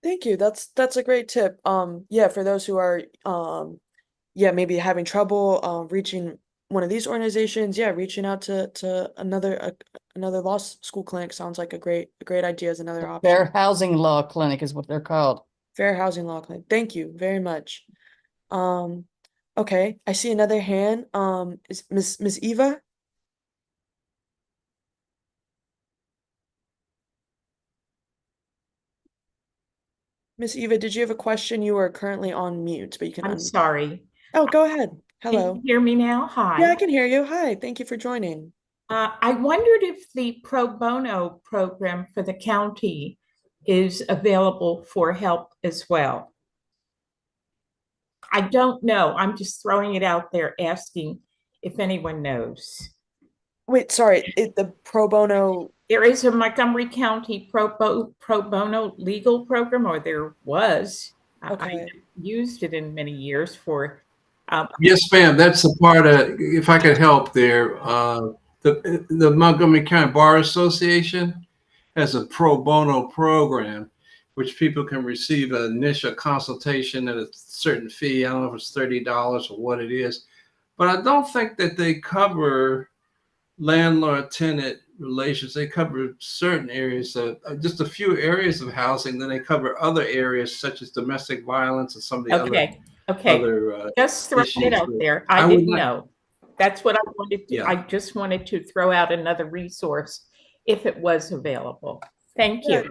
Thank you. That's a great tip. Yeah, for those who are yeah, maybe having trouble reaching one of these organizations, yeah, reaching out to another law school clinic sounds like a great idea as another option. Fair housing law clinic is what they're called. Fair housing law clinic. Thank you very much. Okay, I see another hand. Is Miss Eva? Miss Eva, did you have a question? You are currently on mute, but you can I'm unmute. sorry. Oh, go ahead. Can you Hello. hear me now? Yeah, I Hi. can hear you. Hi, thank you for joining. I wondered if the pro bono program for the county is available for help as well. I don't know. I'm just throwing it out there, asking if anyone knows. Wait, sorry, the pro bono. There is a Montgomery County pro bono legal program, or there was. I Okay. used it in many years for. Yes, ma'am. That's a part of, if I could help there, the Montgomery County Bar Association has a pro bono program, which people can receive an initial consultation at a certain fee. I don't know if it's $30 or what it is, but I don't think that they cover landlord-tenant relations. They cover certain areas, just a few areas of housing. Then they cover other areas such as domestic violence and some of the Okay. other Just throwing it issues. out there. I I would didn't not- know. That's what I wanted to, Yeah. I just wanted to throw out another resource if it was available. Thank you.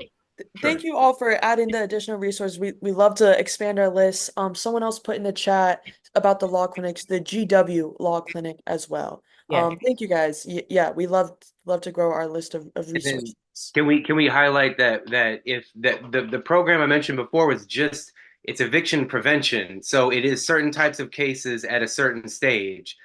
Thank you all for adding the additional resource. We love to expand our list. Someone else put in the chat about the law clinics, the GW Law Clinic as well. Yeah. Thank you guys. Yeah, we love to grow our list of then resources. Can we highlight that if the program I mentioned before was just it's eviction prevention, so it is certain types of cases at a certain stage.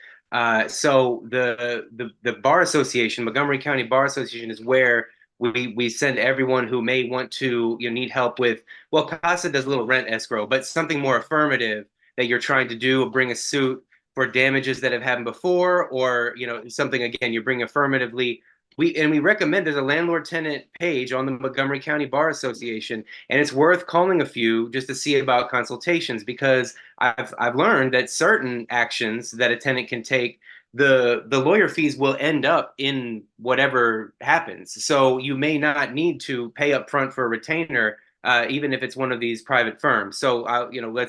So the Bar Association, Montgomery County Bar Association, is where we send everyone who may want to need help with. Well, CASA does a little rent escrow, but something more affirmative that you're trying to do, bring a suit for damages that have happened before, or something again you bring affirmatively. We recommend there's a landlord-tenant page on the Montgomery County Bar Association, and it's worth calling a few just to see about consultations, because I've learned that certain actions that a tenant can take, the lawyer fees will end up in whatever happens. So you may not need to pay up front for a retainer, even if it's one of these private firms. So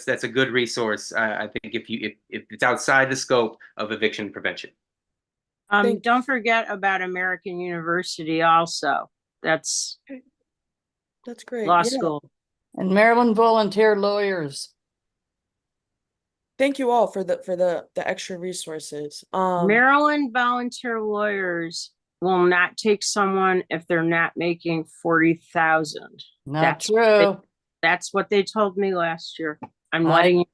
that's a good resource. I think if it's outside the scope of eviction prevention. Don't forget about American University also. That's great. law Yeah. school. And Maryland Volunteer Lawyers. Thank you all for the extra resources. Maryland volunteer lawyers will not take someone if they're not making 40,000. Not true. That's what they told me last year. I'm I- letting you.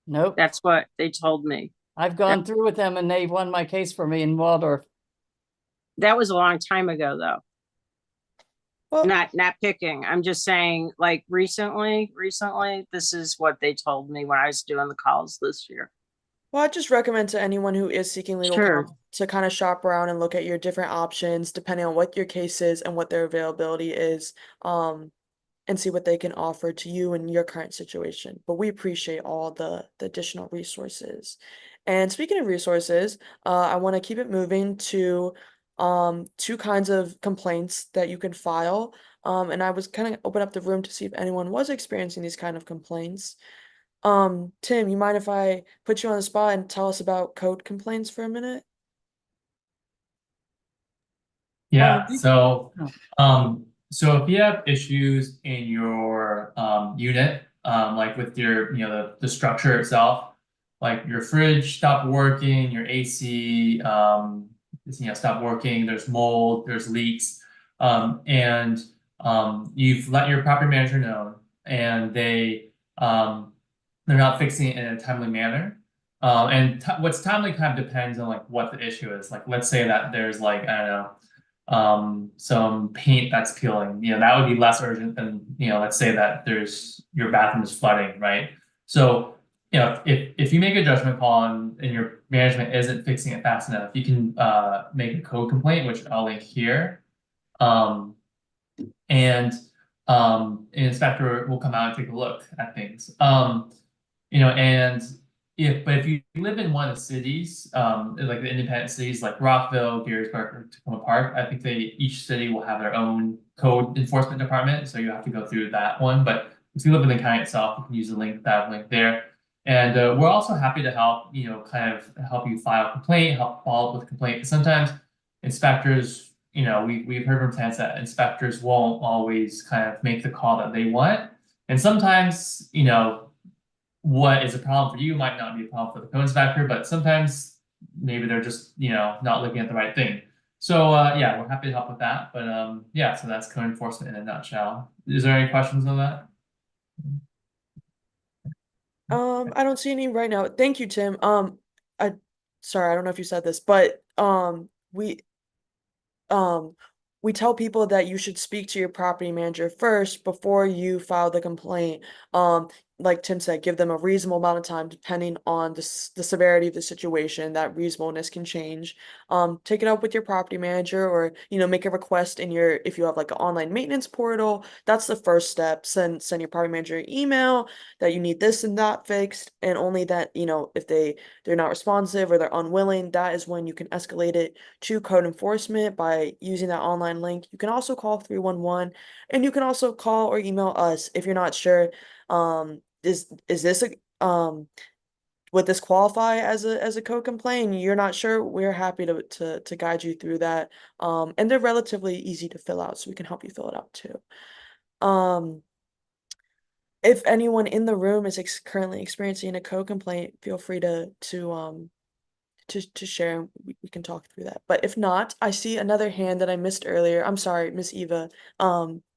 Nope. That's what they told me. I've gone through with them and they won my case for me in Waldorf. That was a long time ago, though. Well, Not picking. I'm just saying, like recently, this is what they told me when I was doing the calls this year. Well, I just recommend to anyone who is seeking legal Sure. counsel to kind of shop around and look at your different options depending on what your case is and what their availability is, and see what they can offer to you in your current situation. But we appreciate all the additional resources. And speaking of resources, I want to keep it moving to two kinds of complaints that you can file. And I was kind of open up the room to see if anyone was experiencing these kind of complaints. Tim, you mind if I put you on the spot and tell us about code complaints for a minute? Yeah, you- so if you have issues in your unit, like with your the structure itself, like your fridge stopped working, your AC stopped working, there's mold, there's leaks, and you've let your property manager know, and they they're not fixing it in a timely manner. And what's timely kind of depends on like what the issue is. Like, let's say that there's like, I don't know, some paint that's peeling, you know, that would be less urgent than, you know, let's say that there's your bathroom is flooding, right? So, you know, if you make a judgment call and your management isn't fixing it fast enough, you can make a code complaint, which I'll link here. And an inspector will come out and take a look at things. You know, and if you live in one of the cities, like the independent cities like Rockville, Gettysburg, or Tacoma Park, I think each city will have their own code enforcement department, so you have to go through that one. But if you live in the county itself, you can use the link, that link there. And we're also happy to help, you know, kind of help you file a complaint, help follow up with a complaint. Because sometimes inspectors, you know, we've heard from tenants that inspectors won't always kind of make the call that they want. And sometimes, you know, what is a problem for you might not be a problem for the code inspector, but sometimes maybe they're just, you know, not looking at the right thing. So yeah, we're happy to help with that. But yeah, so that's code enforcement in a nutshell. Is there any questions on that? I don't see any right now. Thank you, Tim. Sorry, I don't know if you said this, but we tell people that you should speak to your property manager first before you file the complaint. Like Tim said, give them a reasonable amount of time depending on the severity of the situation. That reasonableness can change. Take it up with your property manager, or, you know, make a request in your, if you have like an online maintenance portal, that's the first step. Send your property manager an email that you need this and that fixed, and only that, you know, if they're not responsive or they're unwilling, that is when you can escalate it to code enforcement by using that online link. You can also call 311, and you can also call or email us if you're not sure. Is this would this qualify as a code complaint? You're not sure, we're happy to guide you through that. And they're relatively easy to fill out, so we can help you fill it out too. If anyone in the room is currently experiencing a code complaint, feel free to share. We can talk through that. But if not, I see another hand that I missed earlier. I'm sorry, Miss Eva.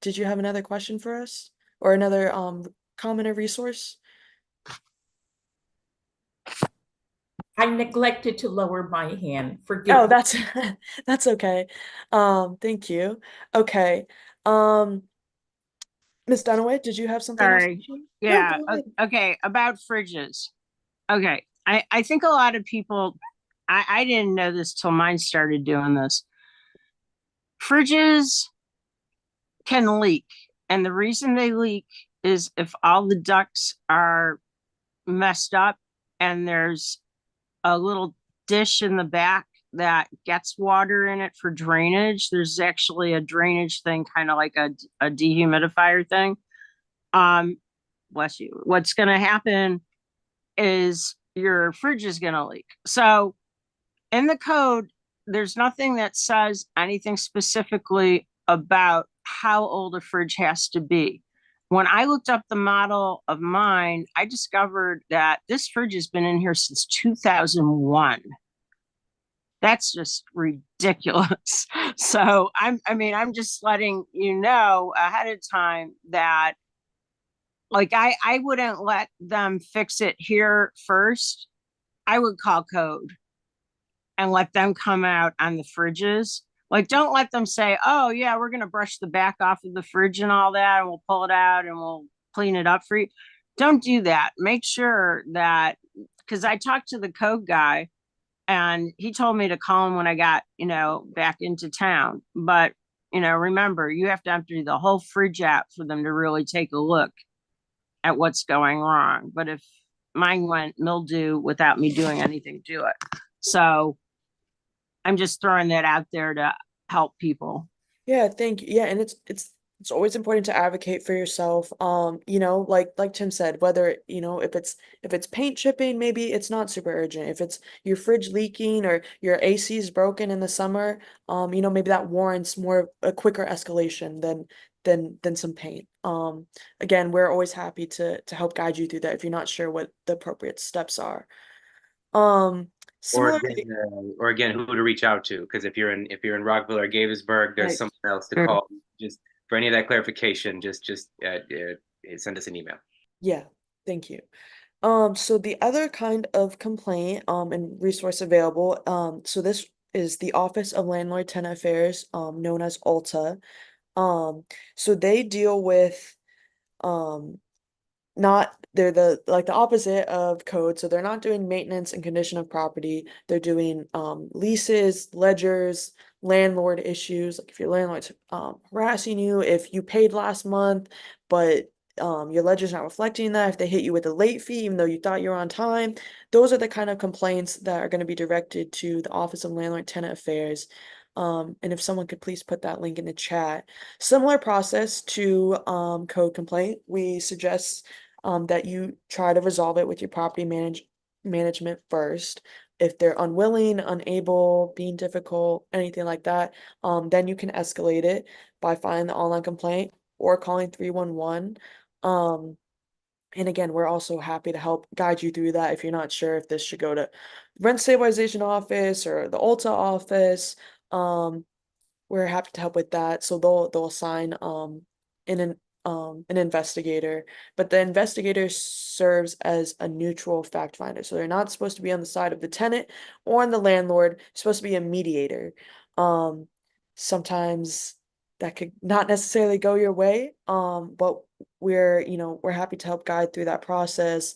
Did you have another question for us, or another comment or resource? I neglected to lower my hand. Forgive Oh, me. that's that's okay. Thank you. Okay. Miss Dunaway, did you have something else? Sorry. No, Yeah, go ahead. okay, about fridges. Okay, I think a lot of people, I didn't know this till mine started doing this. Fridges can leak, and the reason they leak is if all the ducts are messed up and there's a little dish in the back that gets water in it for drainage. There's actually a drainage thing, kind of like a dehumidifier thing. Bless you. What's going to happen is your fridge is going to leak. So in the code, there's nothing that says anything specifically about how old a fridge has to be. When I looked up the model of mine, I discovered that this fridge has been in here since 2001. That's just ridiculous. So I'm just letting you know ahead of time that, like, I wouldn't let them fix it here first. I would call code and let them come out on the fridges. Like, don't let them say, oh yeah, we're going to brush the back off of the fridge and all that, and we'll pull it out and we'll clean it up for you. Don't do that. Make sure that, because I talked to the code guy and he told me to call him when I got, you know, back into town. But, you know, remember, you have to empty the whole fridge out for them to really take a look at what's going wrong. But if mine went mildew without me doing anything to it. So I'm just throwing that out there to help people. Yeah, thank you. Yeah, and it's always important to advocate for yourself. You know, like Tim said, whether, you know, if it's paint chipping, maybe it's not super urgent. If it's your fridge leaking or your AC is broken in the summer, you know, maybe that warrants more a quicker escalation than some paint. Again, we're always happy to help guide you through that if you're not sure what the appropriate steps are. Or Similarly, again, who to reach out to? Because if you're in Rockville or Gaithersburg, there's Right. someone else to Sure. call. Just for any of that clarification, just send us an email. Yeah, thank you. So the other kind of complaint, and resource available, so this is the Office of Landlord Tenant Affairs, known as ALTA. So they deal with, not, they're the opposite of code, so they're not doing maintenance and condition of property. They're doing, leases, ledgers, landlord issues, like if your landlord's, harassing you, if you paid last month, but your ledger's not reflecting that, if they hit you with a late fee, even though you thought you were on time. Those are the kind of complaints that are going to be directed to the Office of Landlord Tenant Affairs. And if someone could please put that link in the chat. Similar process to code complaint, we suggest that you try to resolve it with your property management first. If they're unwilling, unable, being difficult, anything like that, then you can escalate it by filing the online complaint or calling 311. And again, we're also happy to help guide you through that if you're not sure if this should go to rent stabilization office or the Ulta office. We're happy to help with that. So they'll assign an investigator, but the investigator serves as a neutral fact finder. So they're not supposed to be on the side of the tenant or on the landlord, they're supposed to be a mediator. Sometimes that could not necessarily go your way, but we're happy to help guide through that process,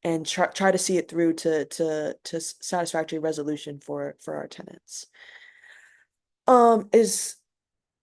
and try to see it through to satisfactory resolution for our tenants.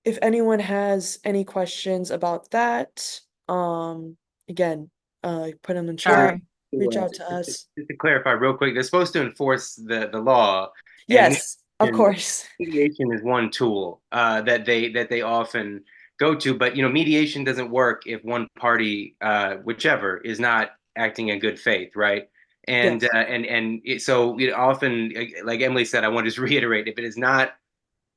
If anyone has any questions about that, again, put them in chat, Sorry. reach out to us. Just to clarify real quick, they're supposed to enforce the law. Yes, of and course. mediation is one tool that they often go to, but mediation doesn't work if one party, whichever, is not acting in good faith, right? And Yes. so often, like Emily said, I want to just reiterate: if it is not,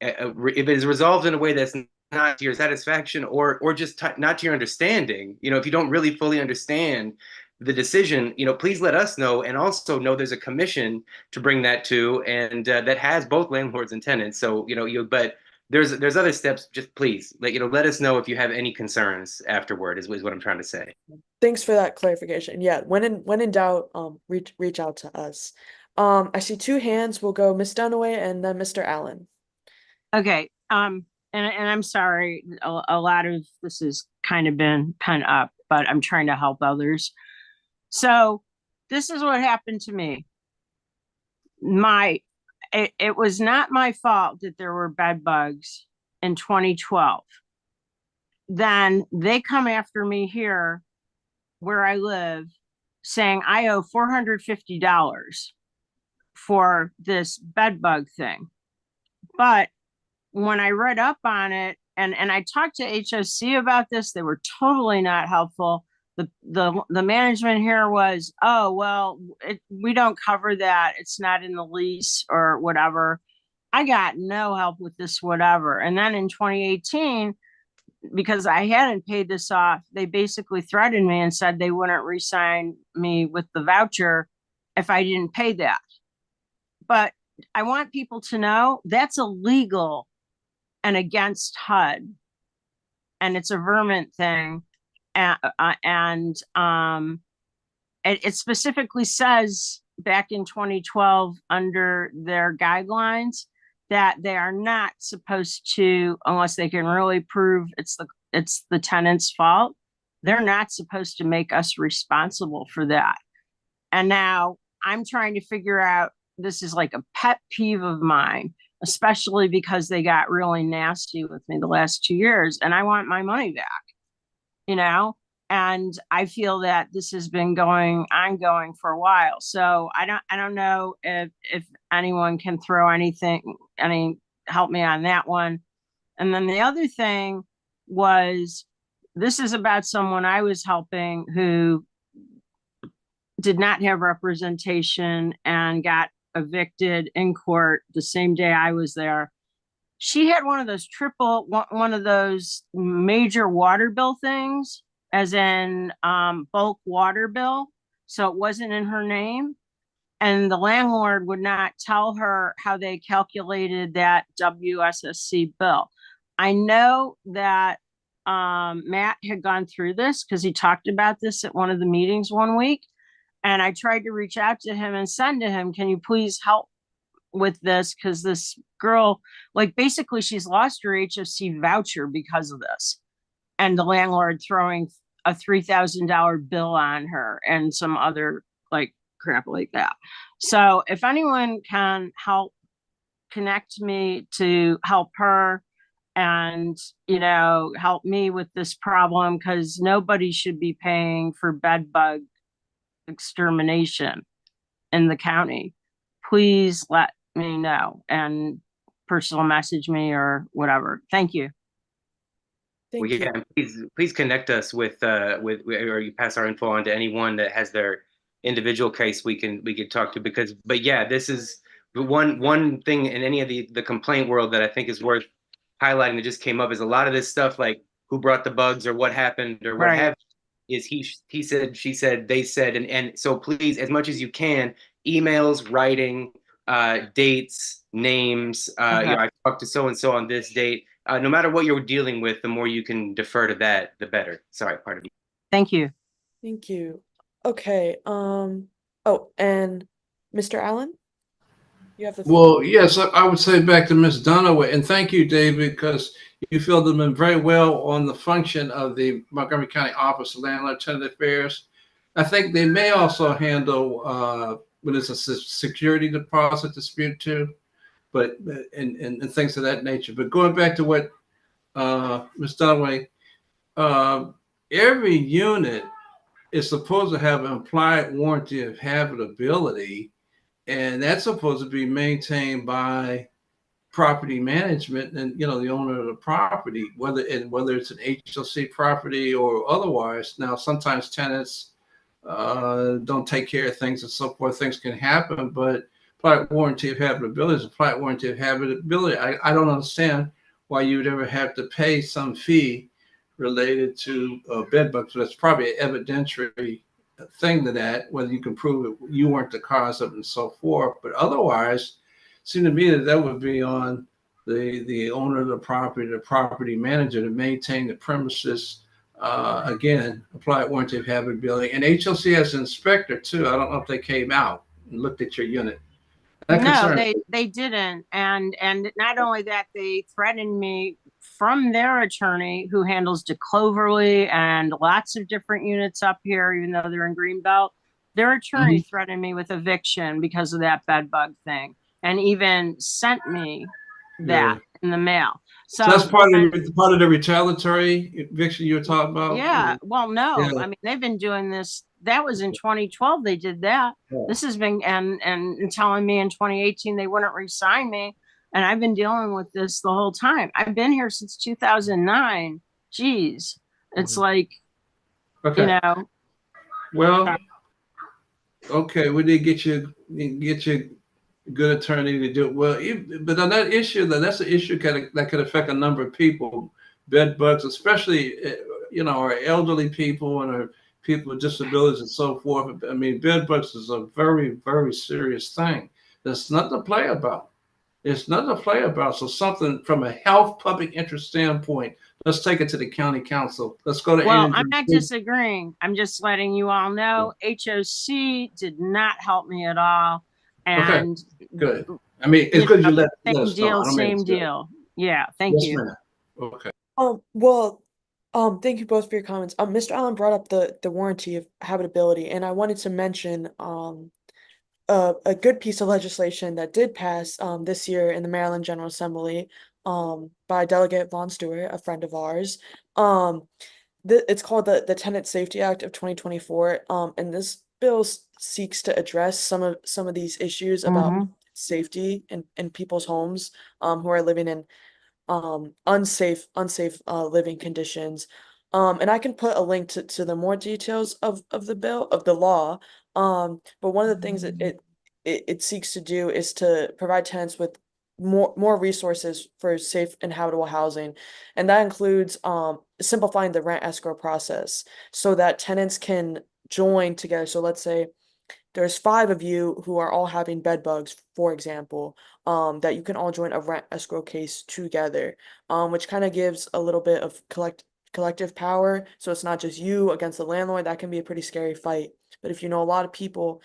if it is resolved in a way that's not to your satisfaction, or just not to your understanding, if you don't really fully understand the decision, please let us know, and also know there's a commission to bring that to, and that has both landlords and tenants. So but there's other steps. Just please let us know if you have any concerns afterward. Is what I'm trying to say. Thanks for that clarification. Yeah, when in doubt, reach out to us. I see two hands. We'll go Miss Dunaway and then Mr. Allen. Okay, and I'm sorry, a lot of this has kind of been pent up, but I'm trying to help others. So this is what happened to me. It was not my fault that there were bed bugs in 2012. Then they come after me here where I live saying I owe $450 for this bed bug thing. But when I read up on it, and I talked to HSC about this, they were totally not helpful. The management here was, oh, well, we don't cover that. It's not in the lease or whatever. I got no help with this, whatever. And then in 2018, because I hadn't paid this off, they basically threatened me and said they wouldn't re-sign me with the voucher if I didn't pay that. But I want people to know that's illegal and against HUD, and it's a Vermont thing. And it specifically says back in 2012 under their guidelines that they are not supposed to, unless they can really prove it's the tenant's fault, they're not supposed to make us responsible for that. And now I'm trying to figure out, this is like a pet peeve of mine, especially because they got really nasty with me the last 2 years, and I want my money back, and I feel that this has been ongoing for a while. So I don't know if anyone can throw help me on that one. And then the other thing was, this is about someone I was helping who did not have representation and got evicted in court the same day I was there. She had one of those major water bill things, as in bulk water bill. So it wasn't in her name. And the landlord would not tell her how they calculated that WSSC bill. I know that Matt had gone through this because he talked about this at one of the meetings one week. And I tried to reach out to him and send to him, can you please help with this? Because this girl, like, basically she's lost her HFC voucher because of this. And the landlord throwing a $3,000 bill on her and some other like crap like that. So if anyone can help connect me to help her and, help me with this problem, because nobody should be paying for bed bug extermination in the county, please let me know and personal message me or whatever. Thank you. Well, Thank yeah, you. and please connect us with or you pass our info on to anyone that has their individual case we could talk to, because but yeah, this is the one thing in any of the complaint world that I think is worth highlighting that just came up is a lot of this stuff like who brought the bugs or what happened or what Right. have is he said, she said, they said, and so please, as much as you can, emails, writing, dates, names, Okay. I talked to so and so on this date. No matter what you're dealing with, the more you can defer to that, the better. Sorry, pardon me. Thank you. Thank you. Okay, oh, and Mr. Allen? You have the floor. Well, yes, I would say back to Ms. Dunaway, and thank you, David, because you filled them in very well on the function of the Montgomery County Office of Landlord Tenant Affairs. I think they may also handle when it's a security deposit dispute too, but and things of that nature. But going back to what Ms. Dunaway, every unit is supposed to have an implied warranty of habitability, and that's supposed to be maintained by property management and the owner of the property, whether it's an HOC property or otherwise. Now sometimes tenants don't take care of things and so forth. Things can happen, but implied warranty of habitability is implied warranty of habitability. I don't understand why you would ever have to pay some fee related to bed bugs. So that's probably an evidentiary thing to that, whether you can prove it, you weren't the cause of it and so forth. But otherwise, it seemed to me that would be on the owner of the property manager to maintain the premises. Again, applied warranty of habitability, and HLC has an inspector too. I don't know if they came out and looked at your unit. That No, concerns they didn't. And not only that, they threatened me from their attorney who handles DeCloverly and lots of different units up here, even though they're in Greenbelt. Their attorney threatened me with eviction because of that bed bug thing, and even sent me that in the mail. So So that's part when- of the retaliatory eviction you were talking about. yeah, well, no, Yeah. I mean, they've been doing this. That was in 2012. They did that. Yeah. This has been, and telling me in 2018 they wouldn't re-sign me. And I've been dealing with this the whole time. I've been here since 2009. Jeez. It's like, Okay. Well, okay, we did get you a good attorney to do it. Well, but on that issue, that's an issue that could affect a number of people. Bed bugs, especially our elderly people and our people with disabilities and so forth. I mean, bed bugs is a very, very serious thing. There's nothing to play about. It's nothing to play about. So something from a health public interest standpoint, let's take it to the county council. Let's go to well, Andrew. I'm not disagreeing. I'm just letting you all know HOC did not help me at all. And Good. I mean, it's good you let same us know. deal, I don't mean same it's good. deal. Yeah, thank Yes, you. ma'am. Okay. Well, thank you both for your comments. Mr. Allen brought up the warranty of habitability, and I wanted to mention a good piece of legislation that did pass this year in the Maryland General Assembly by Delegate Vaughn Stewart, a friend of ours. It's called the Tenant Safety Act of 2024. And this bill seeks to address some of these issues about safety in people's homes who are living in unsafe living conditions. And I can put a link to the more details of the law. But one of the things that it seeks to do is to provide tenants with more resources for safe and habitable housing. And that includes simplifying the rent escrow process so that tenants can join together. So let's say there's 5 of you who are all having bed bugs, for example, that you can all join a rent escrow case together, which kind of gives a little bit of collective power. So it's not just you against the landlord. That can be a pretty scary fight. But if you know a lot of people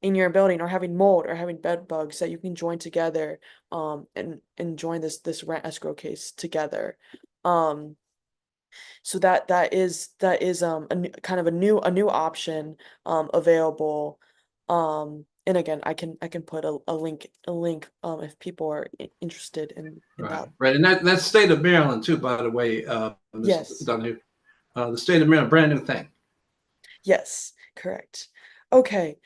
in your building are having mold or having bed bugs, that you can join together and join this rent escrow case together. So that is kind of a new option available. And again, I can put a link if people are interested in Right, that. right. And that's state of Maryland too, by the way, Ms. Yes. Donahue. The state of Maryland, brand new thing. Yes, correct. Okay.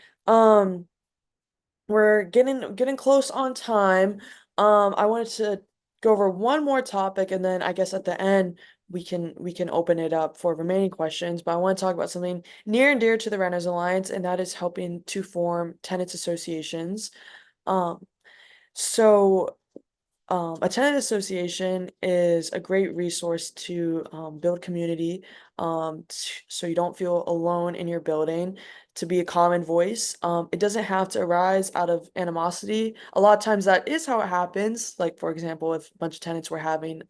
We're getting close on time. I wanted to go over one more topic, and then I guess at the end we can open it up for remaining questions. But I want to talk about something near and dear to the Renters Alliance, and that is helping to form tenants associations. So a tenant association is a great resource to build community, so you don't feel alone in your building, to be a common voice. It doesn't have to arise out of animosity. A lot of times that is how it happens. Like, for example, if a bunch of tenants were having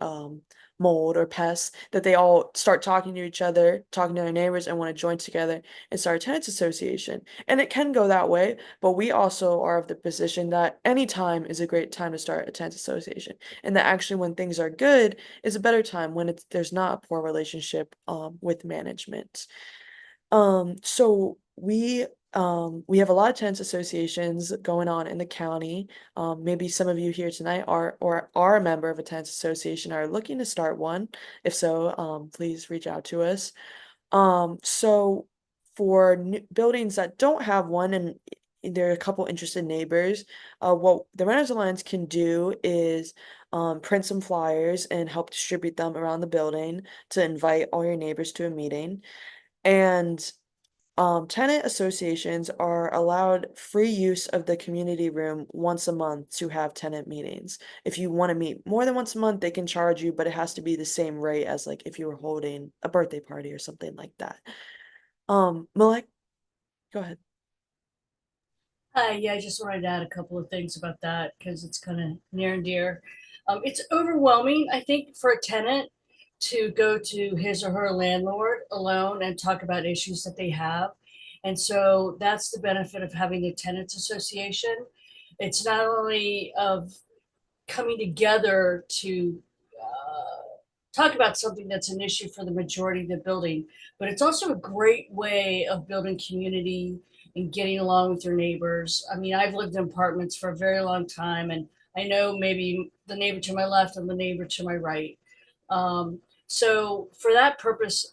mold or pests, that they all start talking to each other, talking to their neighbors, and want to join together and start a tenants association. And it can go that way, but we also are of the position that any time is a great time to start a tenants association, and that actually when things are good is a better time when there's not a poor relationship with management. So we have a lot of tenants associations going on in the county. Maybe some of you here tonight are or are a member of a tenants association, are looking to start one. If so, please reach out to us. So for buildings that don't have one, and there are a couple interested neighbors, what the Renters Alliance can do is print some flyers and help distribute them around the building to invite all your neighbors to a meeting. And tenant associations are allowed free use of the community room once a month to have tenant meetings. If you want to meet more than once a month, they can charge you, but it has to be the same rate as like if you were holding a birthday party or something like that. Malek, go ahead. Hi, yeah, I just wanted to add a couple of things about that because it's kind of near and dear. It's overwhelming, I think, for a tenant to go to his or her landlord alone and talk about issues that they have. And so that's the benefit of having the tenants association. It's not only of coming together to talk about something that's an issue for the majority of the building, but it's also a great way of building community and getting along with your neighbors. I mean, I've lived in apartments for a very long time, and I know maybe the neighbor to my left and the neighbor to my right. So for that purpose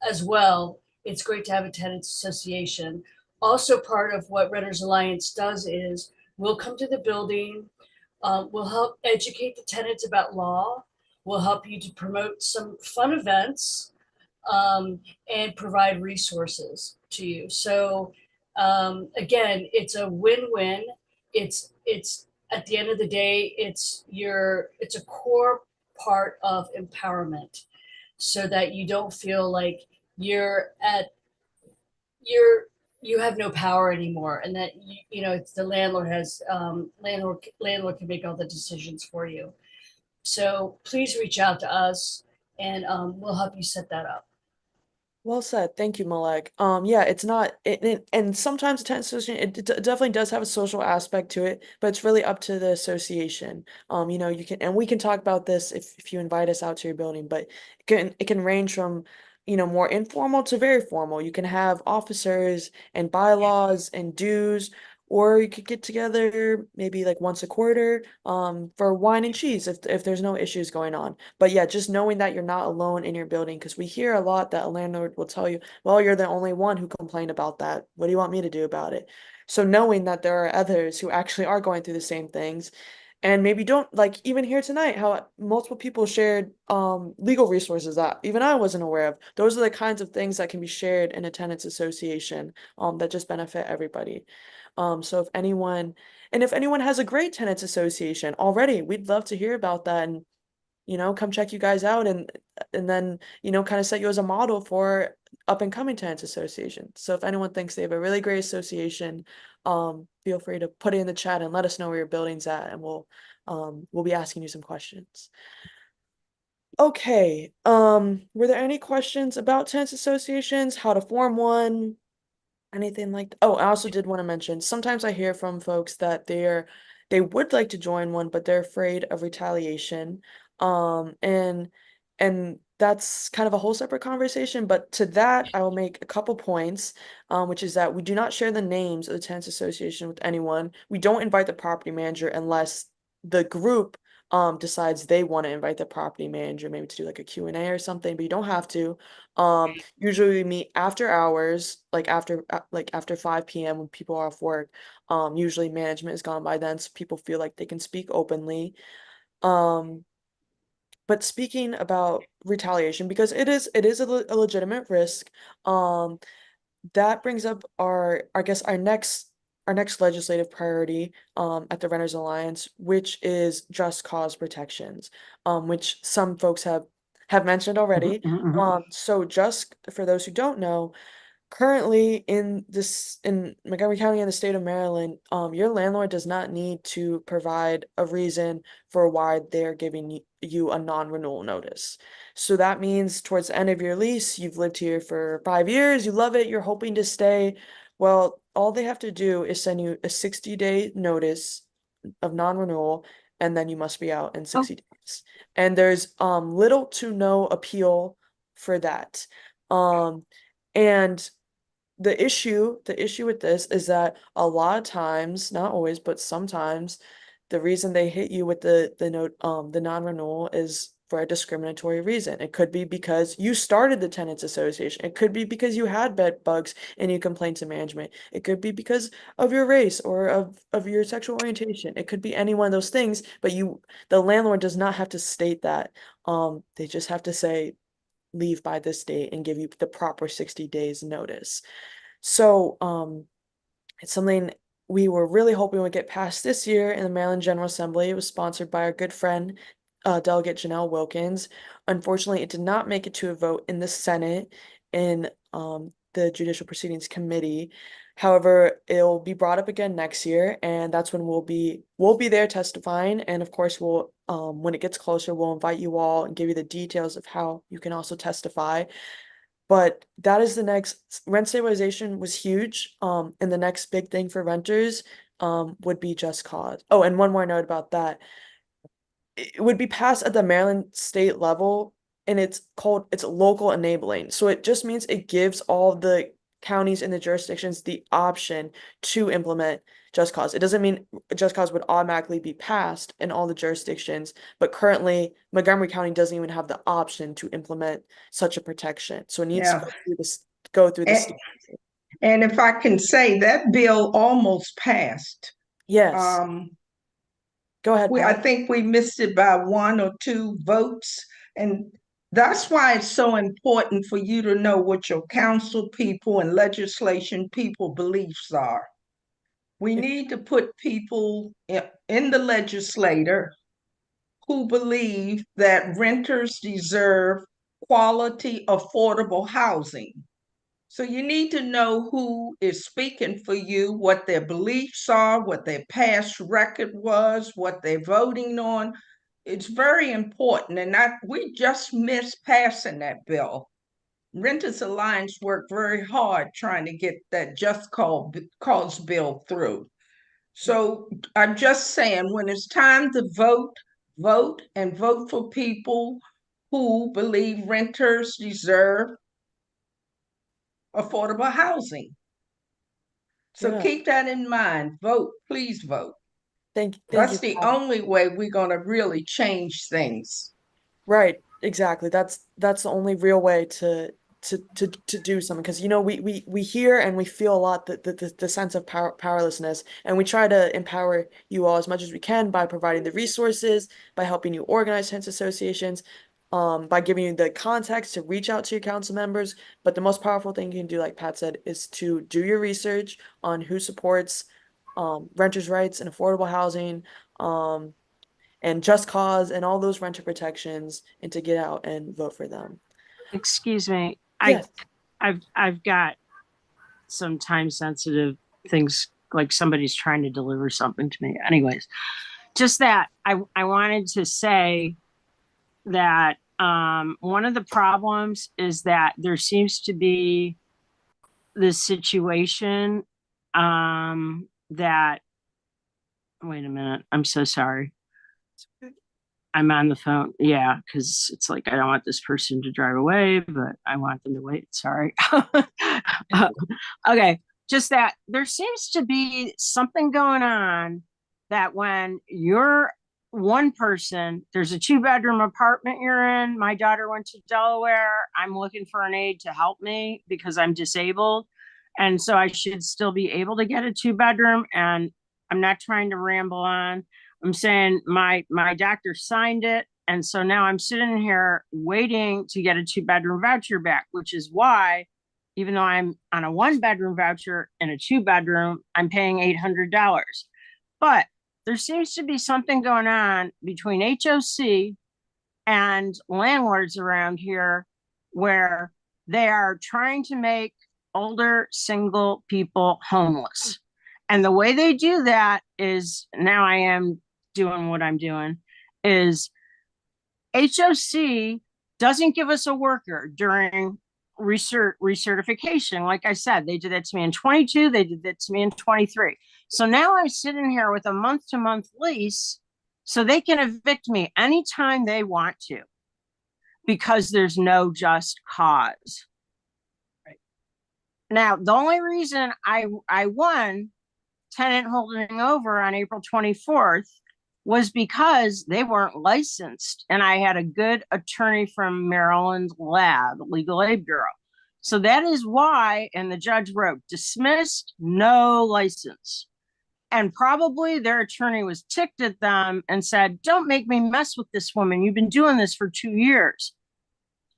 as well, it's great to have a tenants association. Also, part of what Renters Alliance does is we'll come to the building, we'll help educate the tenants about law, we'll help you to promote some fun events, and provide resources to you. So again, it's a win-win. It's at the end of the day, it's a core part of empowerment, so that you don't feel like you have no power anymore, and that you know it's the landlord has landlord can make all the decisions for you. So please reach out to us, and we'll help you set that up. Well said. Thank you, Malek. Yeah, it's not and sometimes a tenant association, it definitely does have a social aspect to it, but it's really up to the association. You know, you can, and we can talk about this if you invite us out to your building, but it can range from, you know, more informal to very formal. You can have officers and bylaws and dues, or you could get together maybe like once a quarter for wine and cheese if there's no issues going on. But yeah, just knowing that you're not alone in your building, because we hear a lot that a landlord will tell you, well, you're the only one who complained about that. What do you want me to do about it? So knowing that there are others who actually are going through the same things, and maybe don't, like even here tonight, how multiple people shared legal resources that even I wasn't aware of. Those are the kinds of things that can be shared in a tenants association that just benefit everybody. So if anyone has a great tenants association already, we'd love to hear about that, and you know, come check you guys out, and then, you know, kind of set you as a model for up and coming tenants associations. So if anyone thinks they have a really great association, feel free to put it in the chat and let us know where your building's at, and we'll be asking you some questions. Okay, were there any questions about tenants associations, how to form one, anything like oh, I also did want to mention, sometimes I hear from folks that they would like to join one, but they're afraid of retaliation. And that's kind of a whole separate conversation, but to that I will make a couple points, which is that we do not share the names of the tenants association with anyone. We don't invite the property manager unless the group decides they want to invite the property manager, maybe to do like a Q&A or something, but you don't have to. Usually we meet after hours, like after 5 p.m. when people are off work. Usually management is gone by then, so people feel like they can speak openly. But speaking about retaliation, because it is a legitimate risk, that brings up I guess our next legislative priority at the Renters Alliance, which is just cause protections, which some folks have mentioned already. So just for those who don't know, currently in Montgomery County and the state of Maryland, your landlord does not need to provide a reason for why they're giving you a non-renewal notice. So that means towards the end of your lease, you've lived here for 5 years, you love it, you're hoping to stay. Well, all they have to do is send you a 60-day notice of non-renewal, and then you must be out in 60 days. And there's little to no appeal for that. And the issue with this is that a lot of times, not always, but sometimes, the reason they hit you with the non-renewal is for a discriminatory reason. It could be because you started the tenants association. It could be because you had bed bugs and you complained to management. It could be because of your race or of your sexual orientation. It could be any one of those things, but the landlord does not have to state that. They just have to say leave by this date and give you the proper 60 days notice. So, it's something we were really hoping would get passed this year in the Maryland General Assembly. It was sponsored by our good friend, Delegate Janelle Wilkins. Unfortunately, it did not make it to a vote in the Senate in the Judicial Proceedings Committee. However, it'll be brought up again next year, and that's when we'll be there testifying. And of course, when it gets closer, we'll invite you all and give you the details of how you can also testify. But that is the next rent stabilization was huge. And the next big thing for renters would be just cause. Oh, and one more note about that. It would be passed at the Maryland state level, and it's local enabling. So it just means it gives all the counties and the jurisdictions the option to implement just cause. It doesn't mean just cause would automatically be passed in all the jurisdictions, but currently Montgomery County doesn't even have the option to implement such a protection. So it needs to go through this. And if I can say, that bill almost passed. Yes. Go ahead, I Pat. think we missed it by 1 or 2 votes. And that's why it's so important for you to know what your council people and legislation people beliefs are. We need to put people in the legislature who believe that renters deserve quality, affordable housing. So you need to know who is speaking for you, what their beliefs are, what their past record was, what they're voting on. It's very important. And we just missed passing that bill. Renters Alliance worked very hard trying to get that just cause bill through. So I'm just saying, when it's time to vote and vote for people who believe renters deserve affordable housing. So keep that in mind. Vote, please vote. Thank you. That's the only way we're going to really change things. Right, exactly. That's the only real way to do something, because we hear and we feel a lot the sense of powerlessness, and we try to empower you all as much as we can by providing the resources, by helping you organize tenants associations, by giving you the context to reach out to your council members. But the most powerful thing you can do, like Pat said, is to do your research on who supports renters' rights and affordable housing, and just cause and all those renter protections, and to get out and vote for them. Excuse me. Yes. I've got some time sensitive things, like somebody's trying to deliver something to me. Anyways, just that I wanted to say that One of the problems is that there seems to be this situation, that, wait a minute, I'm so sorry. I'm on the phone. Yeah, because it's like I don't want this person to drive away, but I want them to wait. Sorry. Okay, just that there seems to be something going on that when you're one person, there's a 2-bedroom apartment you're in. My daughter went to Delaware. I'm looking for an aide to help me because I'm disabled. And so I should still be able to get a 2-bedroom. And I'm not trying to ramble on. I'm saying my doctor signed it. And so now I'm sitting here waiting to get a 2-bedroom voucher back, which is why, even though I'm on a 1-bedroom voucher and a 2-bedroom, I'm paying $800. But there seems to be something going on between HOC and landlords around here where they are trying to make older single people homeless. And the way they do that is, now I am doing what I'm doing, is HOC doesn't give us a worker during recertification. Like I said, they did that to me in 22, they did that to me in 23. So now I'm sitting here with a month-to-month lease so they can evict me anytime they want to because there's no just cause. Right. Now, the only reason I won tenant holding over on April 24th was because they weren't licensed and I had a good attorney from Maryland Lab, Legal Aid Bureau. So that is why, and the judge wrote, dismissed, no license. And probably their attorney was ticked at them and said, don't make me mess with this woman. You've been doing this for 2 years.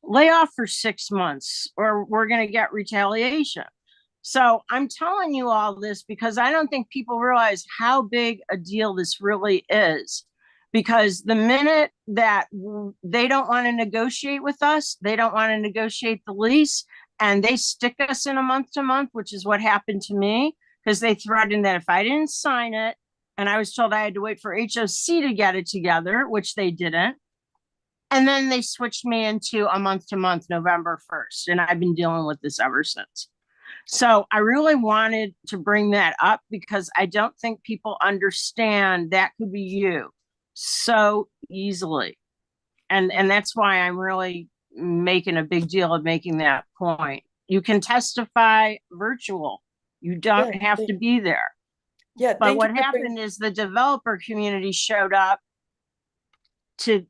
Lay off for 6 months or we're going to get retaliation. So I'm telling you all this because I don't think people realize how big a deal this really is. Because the minute that they don't want to negotiate with us, they don't want to negotiate the lease, and they stick us in a month-to-month, which is what happened to me, because they threatened that if I didn't sign it, and I was told I had to wait for HOC to get it together, which they didn't. And then they switched me into a month-to-month November 1st, and I've been dealing with this ever since. So I really wanted to bring that up because I don't think people understand that could be you so easily. And that's why I'm really making a big deal of making that point. You can testify virtual. You don't have to be there. Yeah, but what happened is the developer community showed up to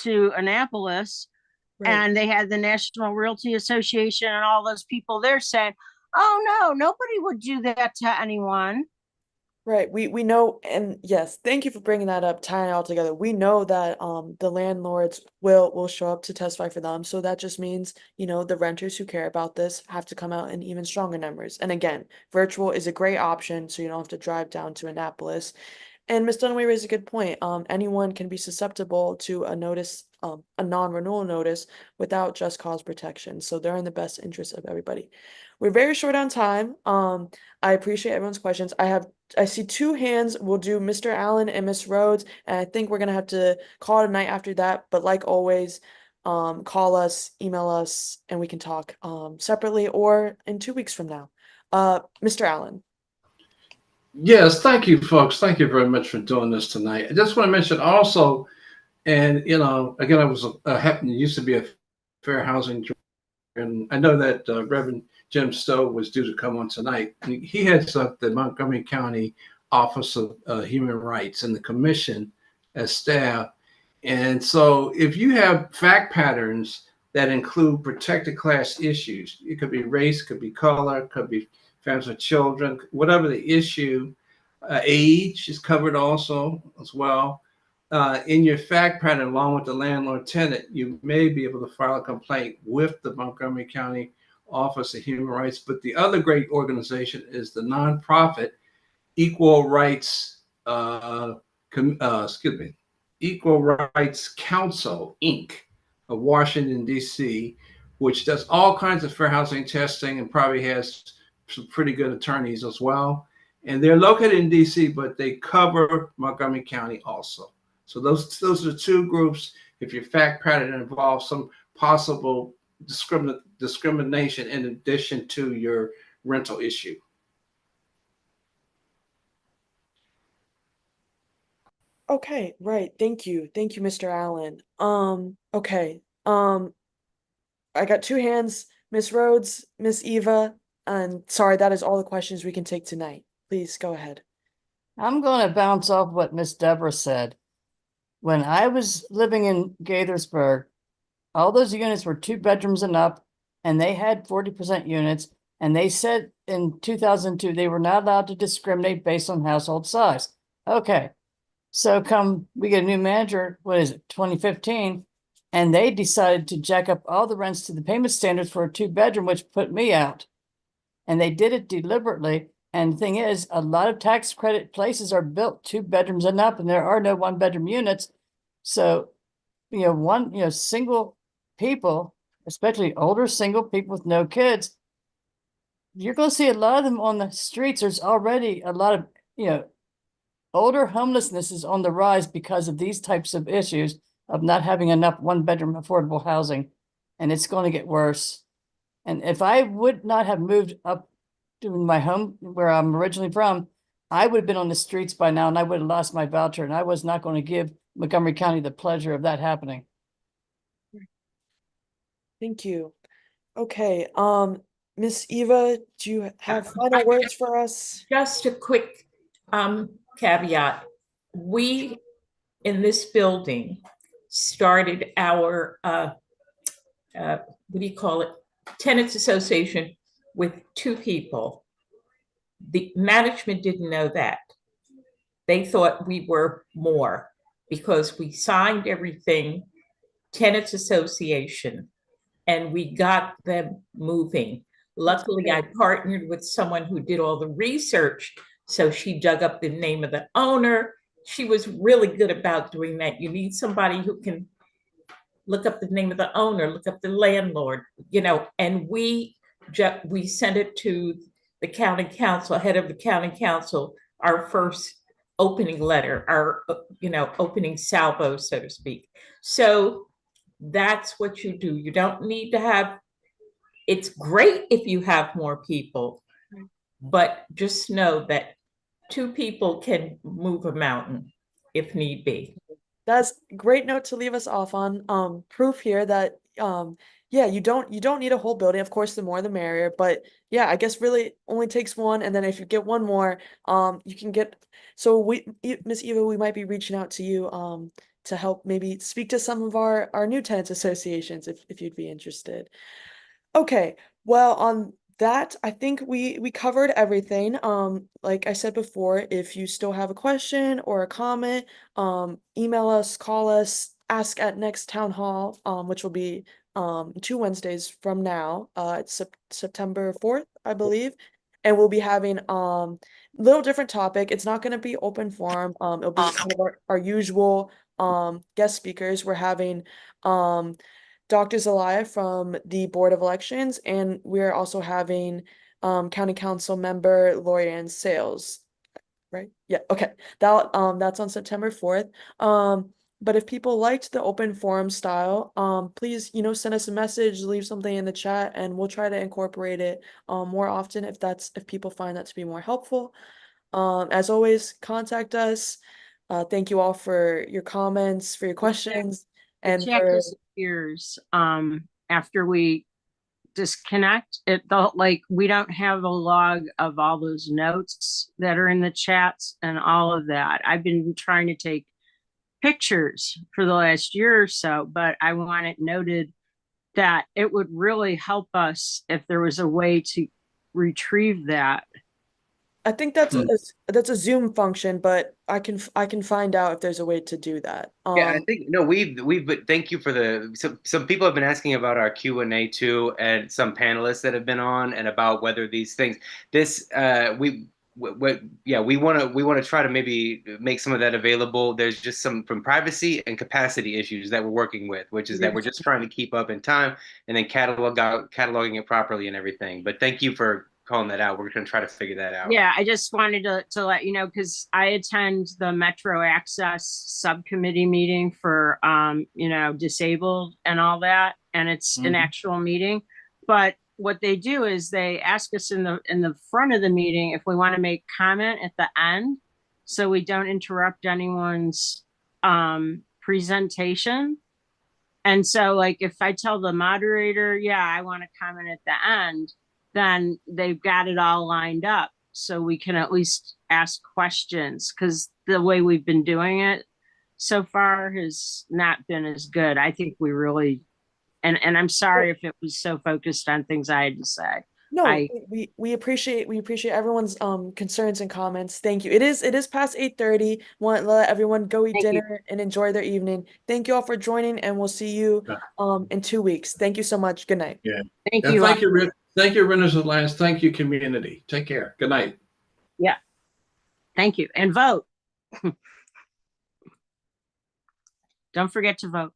Annapolis. Right. And they had the National Realty Association and all those people there saying, oh, no, nobody would do that to anyone. Right. We know. And yes, thank you for bringing that up, tying it all together. We know that the landlords will show up to testify for them. So that just means, the renters who care about this have to come out in even stronger numbers. And again, virtual is a great option. So you don't have to drive down to Annapolis. And Ms. Dunaway raised a good point. Anyone can be susceptible to a notice, a non-renewal notice without just cause protection. So they're in the best interest of everybody. We're very short on time. I appreciate everyone's questions. I see 2 hands. We'll do Mr. Allen and Ms. Rhodes, and I think we're gonna have to call it a night after that. But like always, call us, email us, and we can talk separately or in 2 weeks from now. Mr. Allen. Yes, thank you, folks. Thank you very much for doing this tonight. I just want to mention also, and again, I was used to be a fair housing, and I know that Reverend Jim Stowe was due to come on tonight. He heads up the Montgomery County Office of Human Rights and the Commission as staff. And so, if you have fact patterns that include protected class issues, it could be race, could be color, could be families with children, whatever the issue, age is covered also as well. In your fact pattern, along with the landlord tenant, you may be able to file a complaint with the Montgomery County Office of Human Rights. But the other great organization is the nonprofit Equal Rights, Equal Rights Council, Inc. of Washington, D.C., which does all kinds of fair housing testing and probably has some pretty good attorneys as well. And they're located in DC, but they cover Montgomery County also. So those are 2 groups. if your fact pattern involves some possible discrimination in addition to your rental issue. Okay, right. Thank you. Thank you, Mr. Allen. Okay. I got two hands, Miss Rhodes, Miss Eva, and sorry, that is all the questions we can take tonight. Please go ahead. I'm going to bounce off what Miss Deborah said. When I was living in Gaithersburg, all those units were 2 bedrooms and up, and they had 40% units. And they said in 2002 they were not allowed to discriminate based on household size. Okay, so come we get a new manager, what is it, 2015, and they decided to jack up all the rents to the payment standards for a 2-bedroom, which put me out. And they did it deliberately. And the thing is, a lot of tax credit places are built 2 bedrooms and up, and there are no 1-bedroom units. So, single people, especially older single people with no kids, you're going to see a lot of them on the streets. There's already a lot of, older homelessness is on the rise because of these types of issues of not having enough 1-bedroom affordable housing. And it's going to get worse. And if I would not have moved up to my home where I'm originally from, I would have been on the streets by now and I would have lost my voucher. And I was not going to give Montgomery County the pleasure of that happening. Thank you. Okay, Miss Eva, do you have final words for us? Just a quick caveat. We in this building started our what do you call it? Tenants Association with 2 people. The management didn't know that. They thought we were more because we signed everything, Tenants Association, and we got them moving. Luckily, I partnered with someone who did all the research. So she dug up the name of the owner. She was really good about doing that. You need somebody who can look up the name of the owner, look up the landlord, and we sent it to the county council, head of the county council, our first opening letter, our, opening salvo, so to speak. So that's what you do. You don't need to have, it's great if you have more people, but just know that 2 people can move a mountain if need be. That's a great note to leave us off on. Proof here that yeah, you don't need a whole building. Of course, the more the merrier, but yeah, I guess really only takes one, and then if you get one more, you can get. So Miss Eva, we might be reaching out to you to help maybe speak to some of our new tenants associations if you'd be interested. Okay, well, on that, I think we covered everything. Like I said before, if you still have a question or a comment, email us, call us, ask at next town hall, which will be 2 Wednesdays from now. It's September 4th, I believe. And we'll be having little different topic. It's not going to be open forum. It'll be kind of our usual guest speakers. We're having Dr. Zelaya from the Board of Elections, and we're also having County Council member Lori Ann Sales, right? Yeah, okay. That's on September 4th. But if people liked the open forum style, please, send us a message, leave something in the chat, and we'll try to incorporate it more often if people find that to be more helpful. As always, contact us. Thank you all for your comments, for your questions, and chat for disappears after we disconnect. We don't have a log of all those notes that are in the chats and all of that. I've been trying to take pictures for the last year or so, but I want it noted that it would really help us if there was a way to retrieve that. I think that's a Zoom function, but I can find out if there's a way to do that. Yeah, I think we've thank you for some people have been asking about our Q&A too, and some panelists that have been on, and about whether these things we want to try to maybe make some of that available. There's just some from privacy and capacity issues that we're working with, which is that we're just trying to keep up in time and then cataloging it properly and everything. But thank you for calling that out. We're going to try to figure that out. Yeah, I just wanted to let you know, because I attend the Metro Access Subcommittee meeting for, disabled and all that, and it's an Mhm. actual meeting. But what they do is they ask us in the front of the meeting if we want to make comment at the end, so we don't interrupt anyone's presentation. And so, like, if I tell the moderator, yeah, I want to comment at the end, then they've got it all lined up so we can at least ask questions, because the way we've been doing it so far has not been as good. I think we really, and I'm sorry if it was so focused on things I had to say. No, I- we appreciate everyone's concerns and comments. Thank you. It is past 8:30. Want to let everyone go eat Thank you. dinner and enjoy their evening. Thank you all for joining, and we'll see you in 2 weeks. Thank you so much. Good night. Thank And you. thank you, thank you, Renters Alliance. Thank you, community. Take care. Good night. Thank you. And vote. Don't forget to vote.